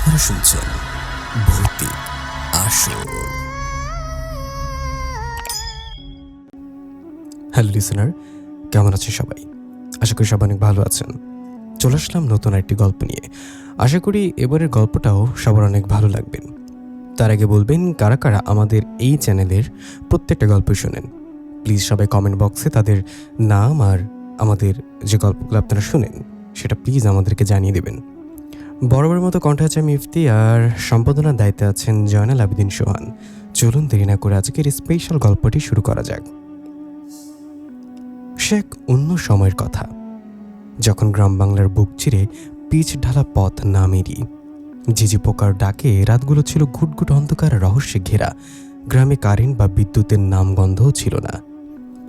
আপনারা শুনছেন ভৌতিক আসর। হ্যালো লিসেনার, কেমন আছেন সবাই? আশা করি সবাই অনেক ভালো আছেন। চলে আসলাম নতুন একটি গল্প নিয়ে। আশা করি এবারের গল্পটাও সবার অনেক ভালো লাগবে। তার আগে বলবেন কারা কারা আমাদের এই চ্যানেলের প্রত্যেকটা গল্প শোনেন। প্লিজ সবাই কমেন্ট বক্সে তাদের নাম আর আমাদের যে গল্পগুলো আপনারা শুনেন সেটা প্লিজ আমাদেরকে জানিয়ে দেবেন। বরাবরের মতো কণ্ঠে আছে আমি ইফতি, আর সম্পাদনার দায়িত্বে আছেন জয়নাল আবেদিন সোহান। চলুন দেরি না করে আজকের স্পেশাল গল্পটি শুরু করা যাক। সে এক অন্য সময়ের কথা, যখন গ্রাম বাংলার বুক চিরে পিচ ঢালা পথ না মেরি ঝিঝি পোকার ডাকে রাতগুলো ছিল ঘুটঘুট অন্ধকার রহস্যে ঘেরা। গ্রামে কারেন্ট বা বিদ্যুতের নামগন্ধও ছিল না।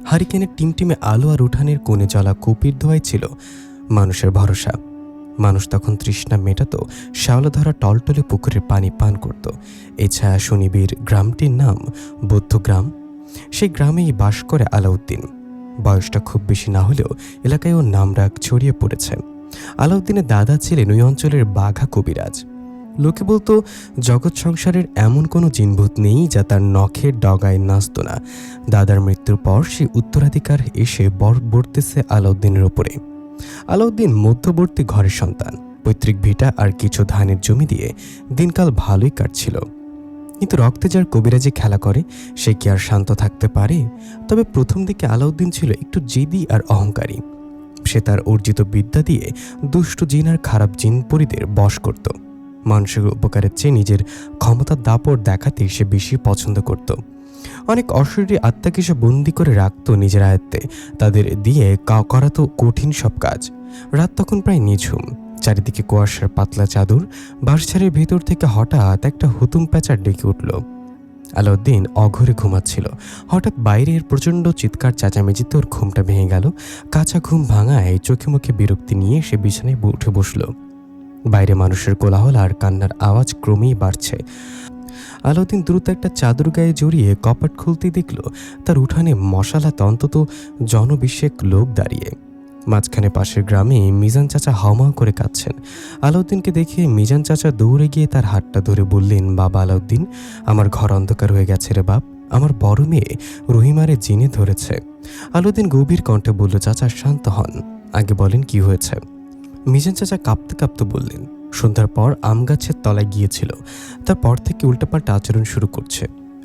হারিকেনের টিমটিমে আলো আর উঠানের কোণে জ্বলা কপির ধোঁয়াই ছিল মানুষের ভরসা। মানুষ তখন তৃষ্ণা মেটাত শ্যাওলা ধরা টলটলে পুকুরের পানি পান করত। এই ছায়া সুনিবিড় গ্রামটির নাম বৌদ্ধগ্রাম। সেই গ্রামেই বাস করে আলাউদ্দিন। বয়সটা খুব বেশি না হলেও এলাকায় ওর নামডাক ছড়িয়ে পড়েছে। আলাউদ্দিনের দাদা ছিলেন ওই অঞ্চলের বাঘা কবিরাজ। লোকে বলতো জগৎ সংসারের এমন কোনো জিনভূত নেই যা তার নখের ডগায় নাচত না। দাদার মৃত্যুর পর সেই উত্তরাধিকার এসে বর্তেছে আলাউদ্দিনের ওপরে। আলাউদ্দিন মধ্যবর্তী ঘরের সন্তান। পৈতৃক ভিটা আর কিছু ধানের জমি দিয়ে দিনকাল ভালোই কাটছিল। কিন্তু রক্তে যার কবিরাজি খেলা করে সে কি আর শান্ত থাকতে পারে? তবে প্রথম দিকে আলাউদ্দিন ছিল একটু জেদি আর অহংকারী। সে তার অর্জিত বিদ্যা দিয়ে দুষ্ট জিন আর খারাপ জিন পরীদের বশ করত। মানুষের উপকারের চেয়ে নিজের ক্ষমতার দাপট দেখাতেই সে বেশি পছন্দ করত। অনেক অশরীরী আত্মাকে সে বন্দি করে রাখত নিজের আয়ত্তে। তাদের দিয়ে করাতো কঠিন সব কাজ। রাত তখন প্রায় নিঝুম। চারিদিকে কুয়াশার পাতলা চাদর। বাঁশঝাড়ের ভেতর থেকে হঠাৎ একটা হুতুম প্যাঁচা ডেকে উঠল। আলাউদ্দিন অঘরে ঘুমাচ্ছিল। হঠাৎ বাইরের প্রচণ্ড চিৎকার চেঁচামেচিতে ওর ঘুমটা ভেঙে গেল। কাঁচা ঘুম ভাঙায় চোখে মুখে বিরক্তি নিয়ে সে বিছানায় উঠে বসল। বাইরে মানুষের কোলাহল আর কান্নার আওয়াজ ক্রমেই বাড়ছে। আলাউদ্দিন দ্রুত একটা চাদর গায়ে জড়িয়ে কপাট খুলতেই দেখল তার উঠানে মশালাতে অন্তত জনবিশেক লোক দাঁড়িয়ে। মাঝখানে পাশের গ্রামে মিজান চাচা হাওমাও করে কাঁদছেন। আলাউদ্দিনকে দেখে মিজান চাচা দৌড়ে গিয়ে তার হাতটা ধরে বললেন, বাবা আলাউদ্দিন, আমার ঘর অন্ধকার হয়ে গেছে রে বাপ। আমার বড় মেয়ে রহিমারে জিনে ধরেছে। আলাউদ্দিন গভীর কণ্ঠে বলল, চাচা শান্ত হন, আগে বলেন কি হয়েছে। মিজান চাচা কাঁপতে কাঁপতে বললেন, সন্ধ্যার পর আম গাছের তলায় গিয়েছিল। তারপর থেকে উল্টাপাল্টা আচরণ শুরু করছে।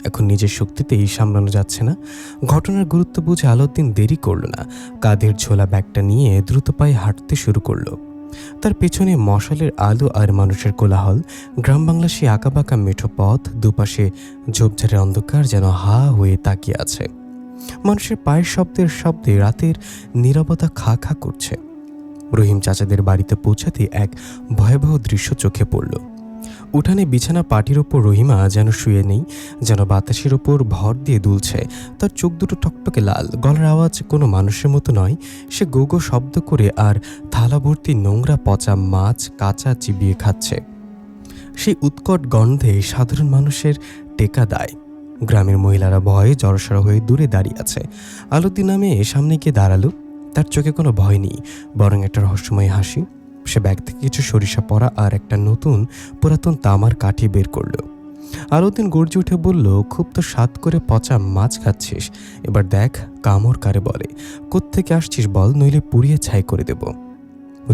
এখন নিজের শক্তিতেই সামলানো যাচ্ছে না। ঘটনার গুরুত্ব বুঝে আলাউদ্দিন দেরি করল না। কাঁধের ঝোলা ব্যাগটা নিয়ে দ্রুত পায়ে হাঁটতে শুরু করলো। তার পেছনে মশালের আলো আর মানুষের কোলাহল। গ্রাম বাংলা সে আঁকাবাঁকা মেঠো পথ, দুপাশে ঝোপঝাড়ের অন্ধকার যেন হা হয়ে তাকিয়ে আছে। মানুষের পায়ের শব্দে রাতের নীরবতা খা খা করছে। রহিম চাচাদের বাড়িতে পৌঁছাতে এক ভয়াবহ দৃশ্য চোখে পড়ল। উঠানে বিছানা পাটির ওপর রহিমা যেন শুয়ে নেই, যেন বাতাসের ওপর ভর দিয়ে দুলছে। তার চোখ দুটো টকটকে লাল, গলার আওয়াজ কোনো মানুষের মতো নয়। সে গোগো শব্দ করে আর থালা ভর্তি নোংরা পচা মাছ কাঁচা চিবিয়ে খাচ্ছে। সেই উৎকট গন্ধে সাধারণ মানুষের টেকা দায়। গ্রামের মহিলারা ভয়ে জড়সড় হয়ে দূরে দাঁড়িয়ে আছে। আলাউদ্দিন নামে সামনে গিয়ে দাঁড়ালো। তার চোখে কোনো ভয় নেই, বরং একটা রহস্যময় হাসি। সে ব্যাগ থেকে কিছু সরিষা পড়া আর একটা নতুন পুরাতন তামার কাঠি বের করলো। আলাউদ্দিন গর্জে উঠে বলল, খুব তো স্বাদ করে পচা মাছ খাচ্ছিস, এবার দেখ কামড় কারে বলে। কোত্থেকে আসছিস বল, নইলে পুড়িয়ে ছাই করে দেব।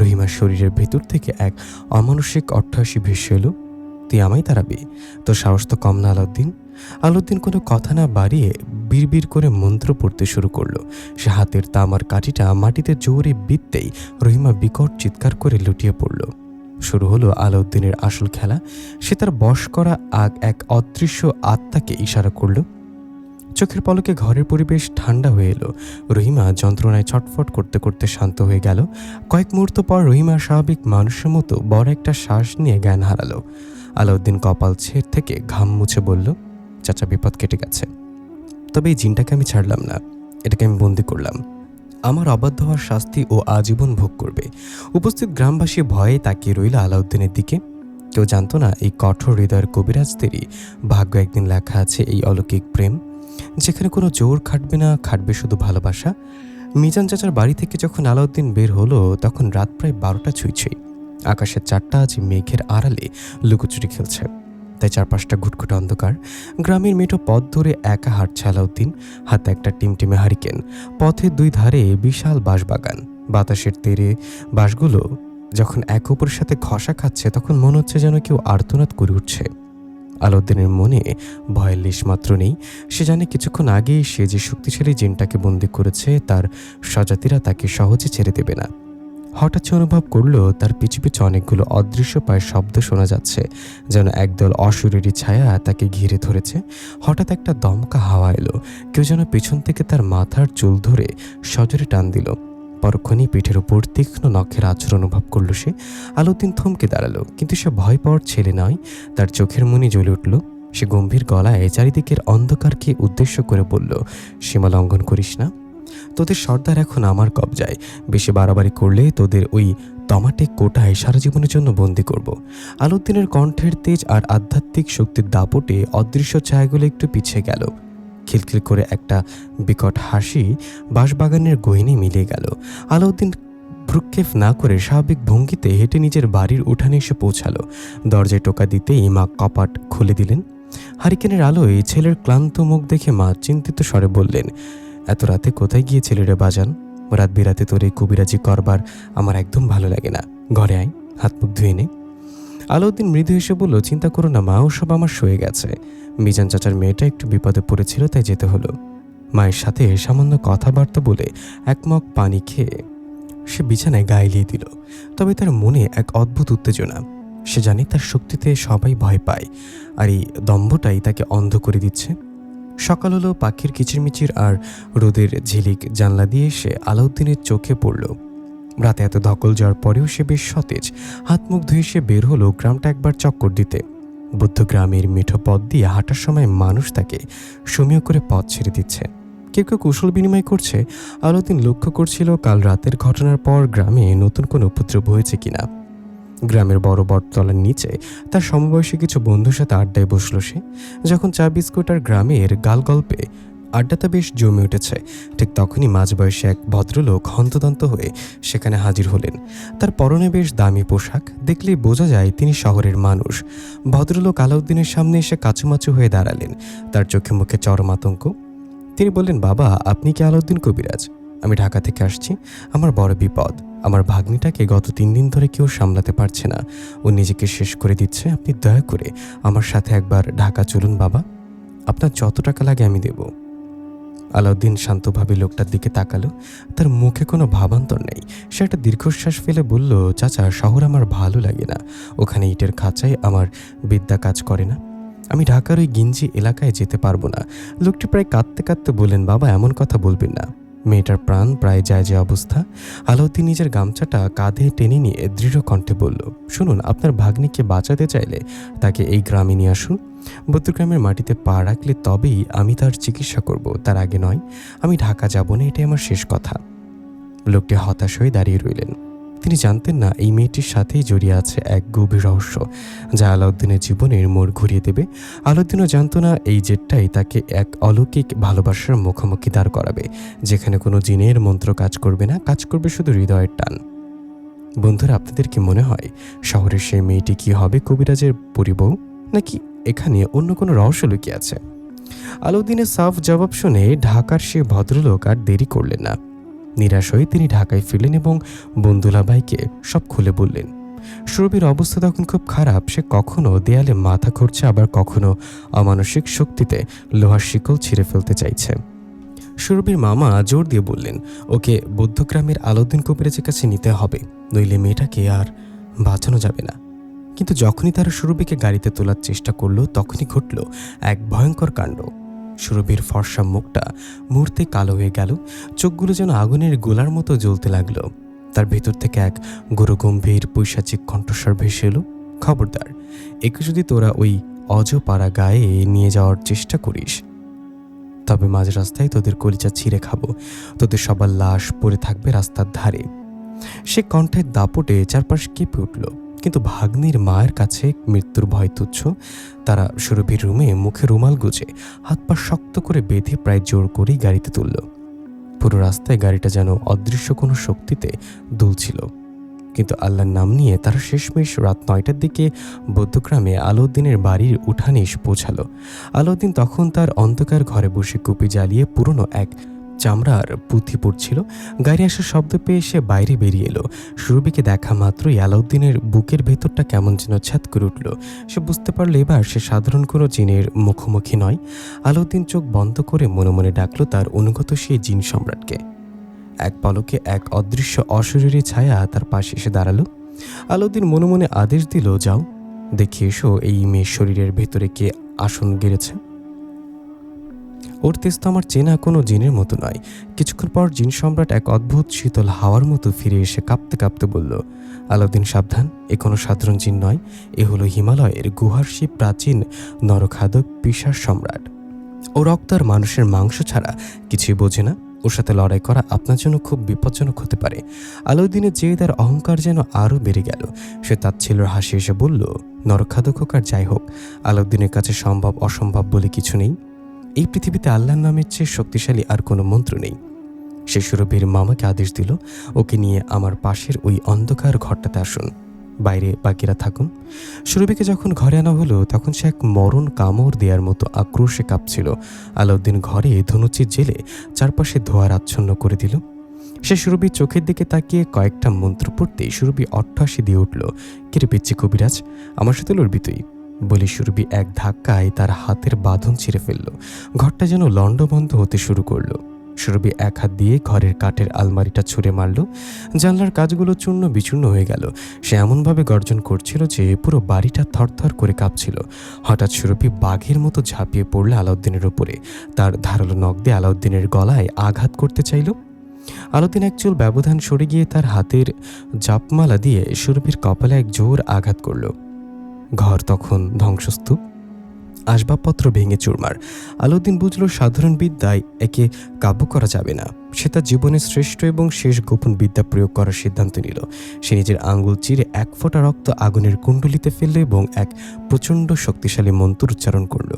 রহিমার শরীরের ভেতর থেকে এক অমানসিক অট্টহাসি ভেসে এলো। তুই আমায় তাড়াবি? তোর সাহস তো কম না আলাউদ্দিন। আলাউদ্দিন কোনো কথা না বাড়িয়ে বিড়বিড় করে মন্ত্র পড়তে শুরু করলো। সে হাতের তামার কাঠিটা মাটিতে জোরে বিঁধতেই রহিমা বিকট চিৎকার করে লুটিয়ে পড়ল। শুরু হলো আলাউদ্দিনের আসল খেলা। সে তার বশ করা এক অদৃশ্য আত্মাকে ইশারা করল। চোখের পলকে ঘরের পরিবেশ ঠান্ডা হয়ে এলো। রহিমা যন্ত্রণায় ছটফট করতে করতে শান্ত হয়ে গেল। কয়েক মুহূর্ত পর রহিমা স্বাভাবিক মানুষের মতো বড় একটা শ্বাস নিয়ে জ্ঞান হারালো। আলাউদ্দিন কপাল ছেড় থেকে ঘাম মুছে বলল, চাচা বিপদ কেটে গেছে, তবে এই জিনটাকে আমি ছাড়লাম না, এটাকে আমি বন্দি করলাম। আমার অবাধ্য হওয়ার শাস্তি ও আজীবন ভোগ করবে। উপস্থিত গ্রামবাসী ভয়ে তাকিয়ে রইল আলাউদ্দিনের দিকে। কেউ জানতো না এই কঠোর হৃদয়ের কবিরাজদেরই ভাগ্য একদিন লেখা আছে এই অলৌকিক প্রেম, যেখানে কোনো জোর খাটবে না, খাটবে শুধু ভালোবাসা। মিজান চাচার বাড়ি থেকে যখন আলাউদ্দিন বের হলো তখন রাত প্রায় 12টা ছুঁই। আকাশের চারটা আজ মেঘের আড়ালে লুকোচুরি খেলছে, তাই চারপাশটা ঘুটঘুটে অন্ধকার। গ্রামের মেঠো পথ ধরে একা হাঁটছে আলাউদ্দিন, হাতে একটা টিমটিমে হারিকেন। পথের দুই ধারে বিশাল বাঁশবাগান, বাতাসের তেরে বাঁশগুলো যখন একে অপরের সাথে ঘষা খাচ্ছে তখন মনে হচ্ছে যেন কেউ আর্তনাদ করে উঠছে। আলাউদ্দিনের মনে ভয়ের লেশমাত্র নেই। সে জানে কিছুক্ষণ আগেই সে যে শক্তিশালী জিনটাকে বন্দি করেছে তার স্বজাতিরা তাকে সহজে ছেড়ে দেবে না। হঠাৎ সে অনুভব করলো তার পিছু পিছু অনেকগুলো অদৃশ্য পায়ের শব্দ শোনা যাচ্ছে, যেন একদল অশরীরী ছায়া তাকে ঘিরে ধরেছে। হঠাৎ একটা দমকা হাওয়া এলো, কেউ যেন পেছন থেকে তার মাথার চুল ধরে সজোরে টান দিল। পরক্ষণেই পিঠের উপর তীক্ষ্ণ নখের আঁচড় অনুভব করল সে। আলাউদ্দিন থমকে দাঁড়ালো, কিন্তু সে ভয় পাওয়ার ছেলে নয়। তার চোখের মনি জ্বলে উঠল। সে গম্ভীর গলায় চারিদিকের অন্ধকারকে উদ্দেশ্য করে বলল, সীমা লঙ্ঘন করিস না। তোদের সর্দার এখন আমার কবজায়। বেশি বাড়াবাড়ি করলে তোদের ওই তমাটে কোটায় সারা জীবনের জন্য বন্দি করব। আলাউদ্দিনের কণ্ঠের তেজ আর আধ্যাত্মিক শক্তির দাপটে অদৃশ্য ছায়াগুলো একটু পিছিয়ে গেল। খিলখিল করে একটা বিকট হাসি বাঁশবাগানের গহিনে মিলিয়ে গেল। আলাউদ্দিন ভ্রুক্ষেপ না করে স্বাভাবিক ভঙ্গিতে হেঁটে নিজের বাড়ির উঠানে এসে পৌঁছালো। দরজায় টোকা দিতেই মা কপাট খুলে দিলেন। হারিকেনের আলোয় ছেলের ক্লান্ত মুখ দেখে মা চিন্তিত স্বরে বললেন, এত রাতে কোথায় গিয়েছিলে রে বাজান? রাত বিরাতে তোর এই কবিরাজি করবার আমার একদম ভালো লাগে না। ঘরে আয়, হাত মুখ ধুয়ে নে। আলাউদ্দিন মৃদু হেসে বলল, চিন্তা করো না মা, ওসব আমার সয়ে গেছে। মিজান চাচার মেয়েটা একটু বিপদে পড়েছিল, তাই যেতে হলো। মায়ের সাথে সামান্য কথাবার্তা বলে এক মগ পানি খেয়ে সে বিছানায় গায়ে এলিয়ে দিল। তবে তার মনে এক অদ্ভুত উত্তেজনা। সে জানে তার শক্তিতে সবাই ভয় পায়, আর এই দম্ভটাই তাকে অন্ধ করে দিচ্ছে। সকাল হলো, পাখির কিচিরমিচির আর রোদের ঝিলিক জানলা দিয়ে এসে আলাউদ্দিনের চোখে পড়ল। রাতে এত ধকল যাওয়ার পরেও সে বেশ সতেজ। হাত মুখ ধুয়ে সে বের হলো গ্রামটা একবার চক্কর দিতে। বুদ্ধ গ্রামের মিঠো পথ দিয়ে হাঁটার সময় মানুষ তাকে সমীহ করে পথ ছেড়ে দিচ্ছে, কেউ কেউ কুশল বিনিময় করছে। আলাউদ্দিন লক্ষ্য করছিল কাল রাতের ঘটনার পর গ্রামে নতুন কোনো উপদ্রব হয়েছে কিনা। গ্রামের বড় বটতলার নিচে তার সমবয়সী কিছু বন্ধুর সাথে আড্ডায় বসল সে। যখন চা বিস্কুট আর গ্রামের গাল গল্পে আড্ডাটা বেশ জমে উঠেছে, ঠিক তখনই মাঝবয়সী এক ভদ্রলোক হন্তদন্ত হয়ে সেখানে হাজির হলেন। তার পরনে বেশ দামি পোশাক, দেখলেই বোঝা যায় তিনি শহরের মানুষ। ভদ্রলোক আলাউদ্দিনের সামনে এসে কাচুমাচু হয়ে দাঁড়ালেন, তার চোখে মুখে চরম আতঙ্ক। তিনি বললেন, বাবা, আপনি কি আলাউদ্দিন কবিরাজ? আমি ঢাকা থেকে আসছি। আমার বড় বিপদ। আমার ভাগ্নিটাকে গত 3 দিন ধরে কেউ সামলাতে পারছে না। ও নিজেকে শেষ করে দিচ্ছে। আপনি দয়া করে আমার সাথে একবার ঢাকা চলুন বাবা। আপনার যত টাকা লাগে আমি দেব। আলাউদ্দিন শান্তভাবে লোকটার দিকে তাকালো। তার মুখে কোনো ভাবান্তর নেই। সে একটা দীর্ঘশ্বাস ফেলে বলল, চাচা, শহর আমার ভালো লাগে না। ওখানে ইটের খাঁচায় আমার বিদ্যা কাজ করে না। আমি ঢাকার ওই গিঞ্জি এলাকায় যেতে পারবো না। লোকটি প্রায় কাঁদতে কাঁদতে বললেন, বাবা, এমন কথা বলবেন না। মেয়েটার প্রাণ প্রায় যায় যে অবস্থা। আলাউদ্দিন নিজের গামছাটা কাঁধে টেনে নিয়ে দৃঢ় কণ্ঠে বলল, শুনুন, আপনার ভাগ্নিকে বাঁচাতে চাইলে তাকে এই গ্রামে নিয়ে আসুন। বৌদ্ধগ্রামের মাটিতে পা রাখলে তবেই আমি তার চিকিৎসা করব, তার আগে নয়। আমি ঢাকা যাব না, এটাই আমার শেষ কথা। লোকটি হতাশ হয়ে দাঁড়িয়ে রইলেন। তিনি জানতেন না এই মেয়েটির সাথেই জড়িয়ে আছে এক গভীর রহস্য, যা আলাউদ্দিনের জীবনের মোড় ঘুরিয়ে দেবে। আলাউদ্দিনও জানত না এই জেটটাই তাকে এক অলৌকিক ভালোবাসার মুখোমুখি দাঁড় করাবে, যেখানে কোনো জিনের মন্ত্র কাজ করবে না, কাজ করবে শুধু হৃদয়ের টান। বন্ধুরা, আপনাদের কি মনে হয় শহরের সেই মেয়েটি কি হবে কবিরাজের পরিবউ, নাকি এখানে অন্য কোনো রহস্য লুকিয়ে আছে? আলাউদ্দিনের সাফ জবাব শুনে ঢাকার সে ভদ্রলোক আর দেরি করলেন না। নিরাশ হয়ে তিনি ঢাকায় ফিরলেন এবং বন্ধুলাভাইকে সব খুলে বললেন। সুরভির অবস্থা তখন খুব খারাপ। সে কখনো দেয়ালে মাথা ঘুরছে, আবার কখনো অমানসিক শক্তিতে লোহার শিকল ছিঁড়ে ফেলতে চাইছে। সুরভির মামা জোর দিয়ে বললেন, ওকে বৌদ্ধগ্রামের আলাউদ্দিন কবিরাজের কাছে নিতে হবে, নইলে মেয়েটাকে আর বাঁচানো যাবে না। কিন্তু যখনই তারা সুরভিকে গাড়িতে তোলার চেষ্টা করলো, তখনই ঘটল এক ভয়ঙ্কর কাণ্ড। সুরভির ফর্সা মুখটা মুহূর্তে কালো হয়ে গেল। চোখগুলো যেন আগুনের গোলার মতো জ্বলতে লাগলো। তার ভেতর থেকে এক গম্ভীর পৈশাচিক কণ্ঠস্বর ভেসে এলো, খবরদার, একে যদি তোরা ওই অজপাড়া গায়ে নিয়ে যাওয়ার চেষ্টা করিস, তবে মাঝ রাস্তায় তোদের কলিজা ছিঁড়ে খাবো। তোদের সবার লাশ পড়ে থাকবে রাস্তার ধারে। সে কণ্ঠের দাপটে চারপাশ কেঁপে উঠল। কিন্তু ভাগ্নির মায়ের কাছে মৃত্যুর ভয় তুচ্ছ। তারা সুরভির রুমে মুখে রুমাল গুজে হাত পা শক্ত করে বেঁধে প্রায় জোর করেই গাড়িতে তুলল। পুরো রাস্তায় গাড়িটা যেন অদৃশ্য কোনো শক্তিতে দুলছিল। কিন্তু আল্লাহর নাম নিয়ে তারা শেষমেশ রাত 9টার দিকে বৌদ্ধগ্রামে আলাউদ্দিনের বাড়ির উঠানে এসে পৌঁছালো। আলাউদ্দিন তখন তার অন্ধকার ঘরে বসে কুপি জ্বালিয়ে পুরনো এক চামড়ার পুঁথি পড়ছিল। গাড়ি আসার শব্দ পেয়ে সে বাইরে বেরিয়ে এলো। সুরভিকে দেখা মাত্রই আলাউদ্দিনের বুকের ভেতরটা কেমন যেন ছ্যাদ করে উঠল। সে বুঝতে পারল এবার সে সাধারণ কোনো জিনের মুখোমুখি নয়। আলাউদ্দিন চোখ বন্ধ করে মনে মনে ডাকল তার অনুগত সেই জিন সম্রাটকে। এক পলকে এক অদৃশ্য অশরীরী ছায়া তার পাশে এসে দাঁড়ালো। আলাউদ্দিন মনে মনে আদেশ দিল, যাও দেখে এসো এই মেয়ের শরীরের ভেতরে কে আসন গেড়েছে। ওর তেজ তো আমার চেনা কোনো জিনের মতো নয়। কিছুক্ষণ পর জিন সম্রাট এক অদ্ভুত শীতল হাওয়ার মতো ফিরে এসে কাঁপতে কাঁপতে বলল, আলাউদ্দিন সাবধান, এ কোনো সাধারণ জিন নয়। এ হলো হিমালয়ের গুহার সেই প্রাচীন নরখাদক পিশাচ সম্রাট। ও রক্ত আর মানুষের মাংস ছাড়া কিছুই বোঝে না। ওর সাথে লড়াই করা আপনার জন্য খুব বিপজ্জনক হতে পারে। আলাউদ্দিনের জেদ আর অহংকার যেন আরও বেড়ে গেল। সে তাচ্ছিল্যের হাসি এসে বলল, নরখাদক হোক আর যাই হোক, আলাউদ্দিনের কাছে সম্ভব অসম্ভব বলে কিছু নেই। এই পৃথিবীতে আল্লাহর নামের চেয়ে শক্তিশালী আর কোনো মন্ত্র নেই। সে সুরভির মামাকে আদেশ দিল, ওকে নিয়ে আমার পাশের ওই অন্ধকার ঘরটাতে আসুন, বাইরে বাকিরা থাকুন। সুরভিকে যখন ঘরে আনা হলো তখন সে এক মরণ কামড় দেওয়ার মতো আক্রোশে কাঁপছিল। আলাউদ্দিন ঘরে ধনুচি জেলে চারপাশে ধোঁয়ার আচ্ছন্ন করে দিল। সে সুরভির চোখের দিকে তাকিয়ে কয়েকটা মন্ত্র পড়তে সুরভি অট্টহাসি দিয়ে উঠল। কিরে পিচ্ছি কবিরাজ, আমার সাথে লড়বি তুই? বলে সুরভি এক ধাক্কায় তার হাতের বাঁধন ছিঁড়ে ফেলল। ঘরটা যেন লণ্ডভণ্ড হতে শুরু করলো। সুরভি এক হাত দিয়ে ঘরের কাঠের আলমারিটা ছুঁড়ে মারল। জানলার কাজগুলো চূর্ণ বিচূর্ণ হয়ে গেল। সে এমনভাবে গর্জন করছিল যে পুরো বাড়িটা থরথর করে কাঁপছিল। হঠাৎ সুরভি বাঘের মতো ঝাঁপিয়ে পড়ল আলাউদ্দিনের উপরে। তার ধারালো নখ দিয়ে আলাউদ্দিনের গলায় আঘাত করতে চাইল। আলাউদ্দিন এক চুল ব্যবধান সরে গিয়ে তার হাতের জাপমালা দিয়ে সুরভির কপালে এক জোর আঘাত করল। ঘর তখন ধ্বংসস্তূপ, আসবাবপত্র ভেঙে চুরমার। আলাউদ্দিন বুঝল সাধারণ বিদ্যায় একে কাবু করা যাবে না। সে তার জীবনের শ্রেষ্ঠ এবং শেষ গোপন বিদ্যা প্রয়োগ করার সিদ্ধান্ত নিল। সে নিজের আঙ্গুল চিরে এক ফোঁটা রক্ত আগুনের কুণ্ডলিতে ফেলল এবং এক প্রচণ্ড শক্তিশালী মন্ত্র উচ্চারণ করল।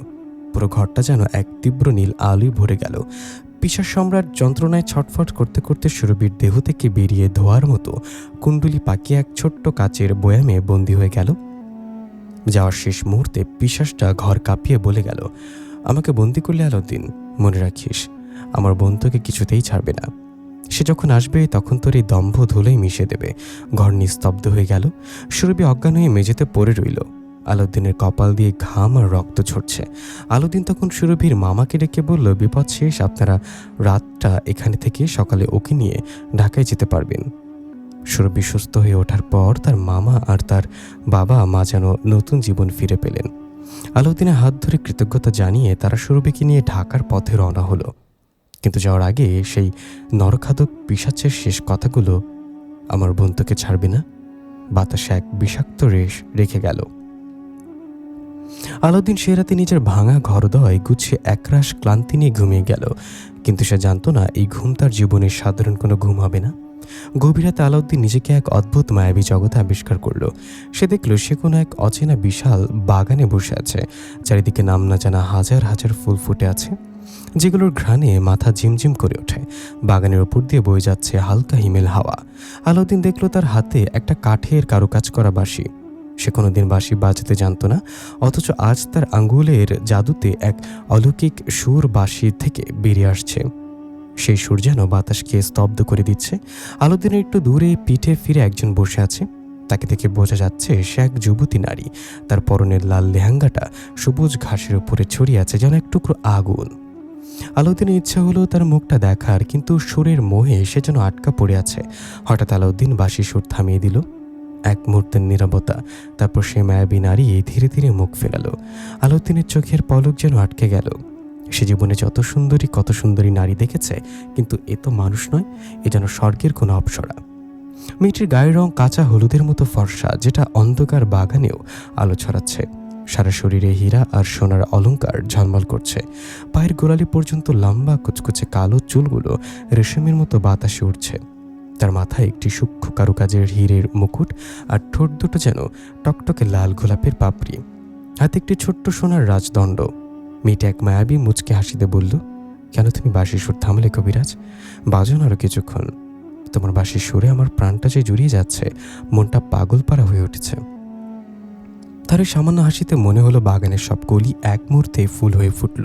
পুরো ঘরটা যেন এক তীব্র নীল আলোয় ভরে গেল। পিশাচ সম্রাট যন্ত্রণায় ছটফট করতে করতে সুরভির দেহ থেকে বেরিয়ে ধোয়ার মতো কুণ্ডলি পাকিয়ে এক ছোট্ট কাচের বয়ামে বন্দী হয়ে গেল। যাওয়ার শেষ মুহূর্তে পিশাচটা ঘর কাঁপিয়ে বলে গেল, আমাকে বন্দি করলে আলাউদ্দিন, মনে রাখিস আমার বোন তোকে কিছুতেই ছাড়বে না। সে যখন আসবে তখন তোর এই দম্ভ ধুলোই মিশিয়ে দেবে। ঘর নিস্তব্ধ হয়ে গেল। সুরভি অজ্ঞান হয়ে মেঝেতে পড়ে রইল। আলাউদ্দিনের কপাল দিয়ে ঘাম আর রক্ত ঝরছে। আলাউদ্দিন তখন সুরভির মামাকে ডেকে বলল, বিপদ শেষ, আপনারা রাতটা এখানে থেকে সকালে ওকে নিয়ে ঢাকায় যেতে পারবেন। সুরভি সুস্থ হয়ে ওঠার পর তার মামা আর তার বাবা মা যেন নতুন জীবন ফিরে পেলেন। আলাউদ্দিনের হাত ধরে কৃতজ্ঞতা জানিয়ে তারা সুরভিকে নিয়ে ঢাকার পথে রওনা হলো। কিন্তু যাওয়ার আগে সেই নরখাদক পিশাচের শেষ কথাগুলো, আমার বোন তোকে ছাড়বে না, বাতাসে এক বিষাক্ত রেশ রেখে গেল। আলাউদ্দিন সে রাতে নিজের ভাঙা ঘরদয় গুছিয়ে একরাশ ক্লান্তি নিয়ে ঘুমিয়ে গেল। কিন্তু সে জানত না এই ঘুম তার জীবনের সাধারণ কোনো ঘুম হবে না। গভীর রাতে আলাউদ্দিন নিজেকে এক অদ্ভুত মায়াবী জগতে আবিষ্কার করল। সে দেখল সে কোনো এক অচেনা বিশাল বাগানে বসে আছে। চারিদিকে নাম না জানা হাজার হাজার ফুল ফুটে আছে, যেগুলোর ঘ্রাণে মাথা ঝিমঝিম করে ওঠে। বাগানের ওপর দিয়ে বয়ে যাচ্ছে হালকা হিমেল হাওয়া। আলাউদ্দিন দেখল তার হাতে একটা কাঠের কারুকাজ করা বাঁশি। সে কোনোদিন বাঁশি বাজাতে জানত না, অথচ আজ তার আঙ্গুলের জাদুতে এক অলৌকিক সুর বাঁশি থেকে বেরিয়ে আসছে। সেই সুর যেন বাতাসকে স্তব্ধ করে দিচ্ছে। আলাউদ্দিনের একটু দূরে পিঠে ফিরে একজন বসে আছে। তাকে দেখে বোঝা যাচ্ছে সে এক যুবতী নারী। তার পরনের লাল লেহেঙ্গাটা সবুজ ঘাসের উপরে ছড়িয়ে আছে যেন এক টুকরো আগুন। আলাউদ্দিনের ইচ্ছা হলো তার মুখটা দেখার, কিন্তু সুরের মোহে সে যেন আটকা পড়ে আছে। হঠাৎ আলাউদ্দিন বাঁশি সুর থামিয়ে দিল। এক মুহূর্তের নীরবতা, তারপর সে মায়াবী নারী ধীরে ধীরে মুখ ফেরালো। আলাউদ্দিনের চোখের পলক যেন আটকে গেল। সে জীবনে কত সুন্দরী নারী দেখেছে, কিন্তু এ তো মানুষ নয়, এ যেন স্বর্গের কোনো অপ্সরা। মেয়েটির গায়ের রং কাঁচা হলুদের মতো ফর্সা, যেটা অন্ধকার বাগানেও আলো ছড়াচ্ছে। সারা শরীরে হীরা আর সোনার অলংকার ঝলমল করছে। পায়ের গোড়ালি পর্যন্ত লম্বা কুচকুচে কালো চুলগুলো রেশমের মতো বাতাসে উঠছে। তার মাথায় একটি সূক্ষ্ম কারুকাজের হীরের মুকুট, আর ঠোঁট দুটো যেন টকটকে লাল গোলাপের পাপড়ি। হাতে একটি ছোট্ট সোনার রাজদণ্ড। মেয়েটা এক মায়াবী মুচকে হাসিতে বলল, কেন তুমি বাঁশি সুর থামলে কবিরাজ? বাজন আরো কিছুক্ষণ। তোমার বাঁশির সুরে আমার প্রাণটা যে জুড়িয়ে যাচ্ছে, মনটা পাগল পাড়া হয়ে উঠেছে। তার ওই সামান্য হাসিতে মনে হলো বাগানের সব কলি এক মুহূর্তে ফুল হয়ে ফুটল।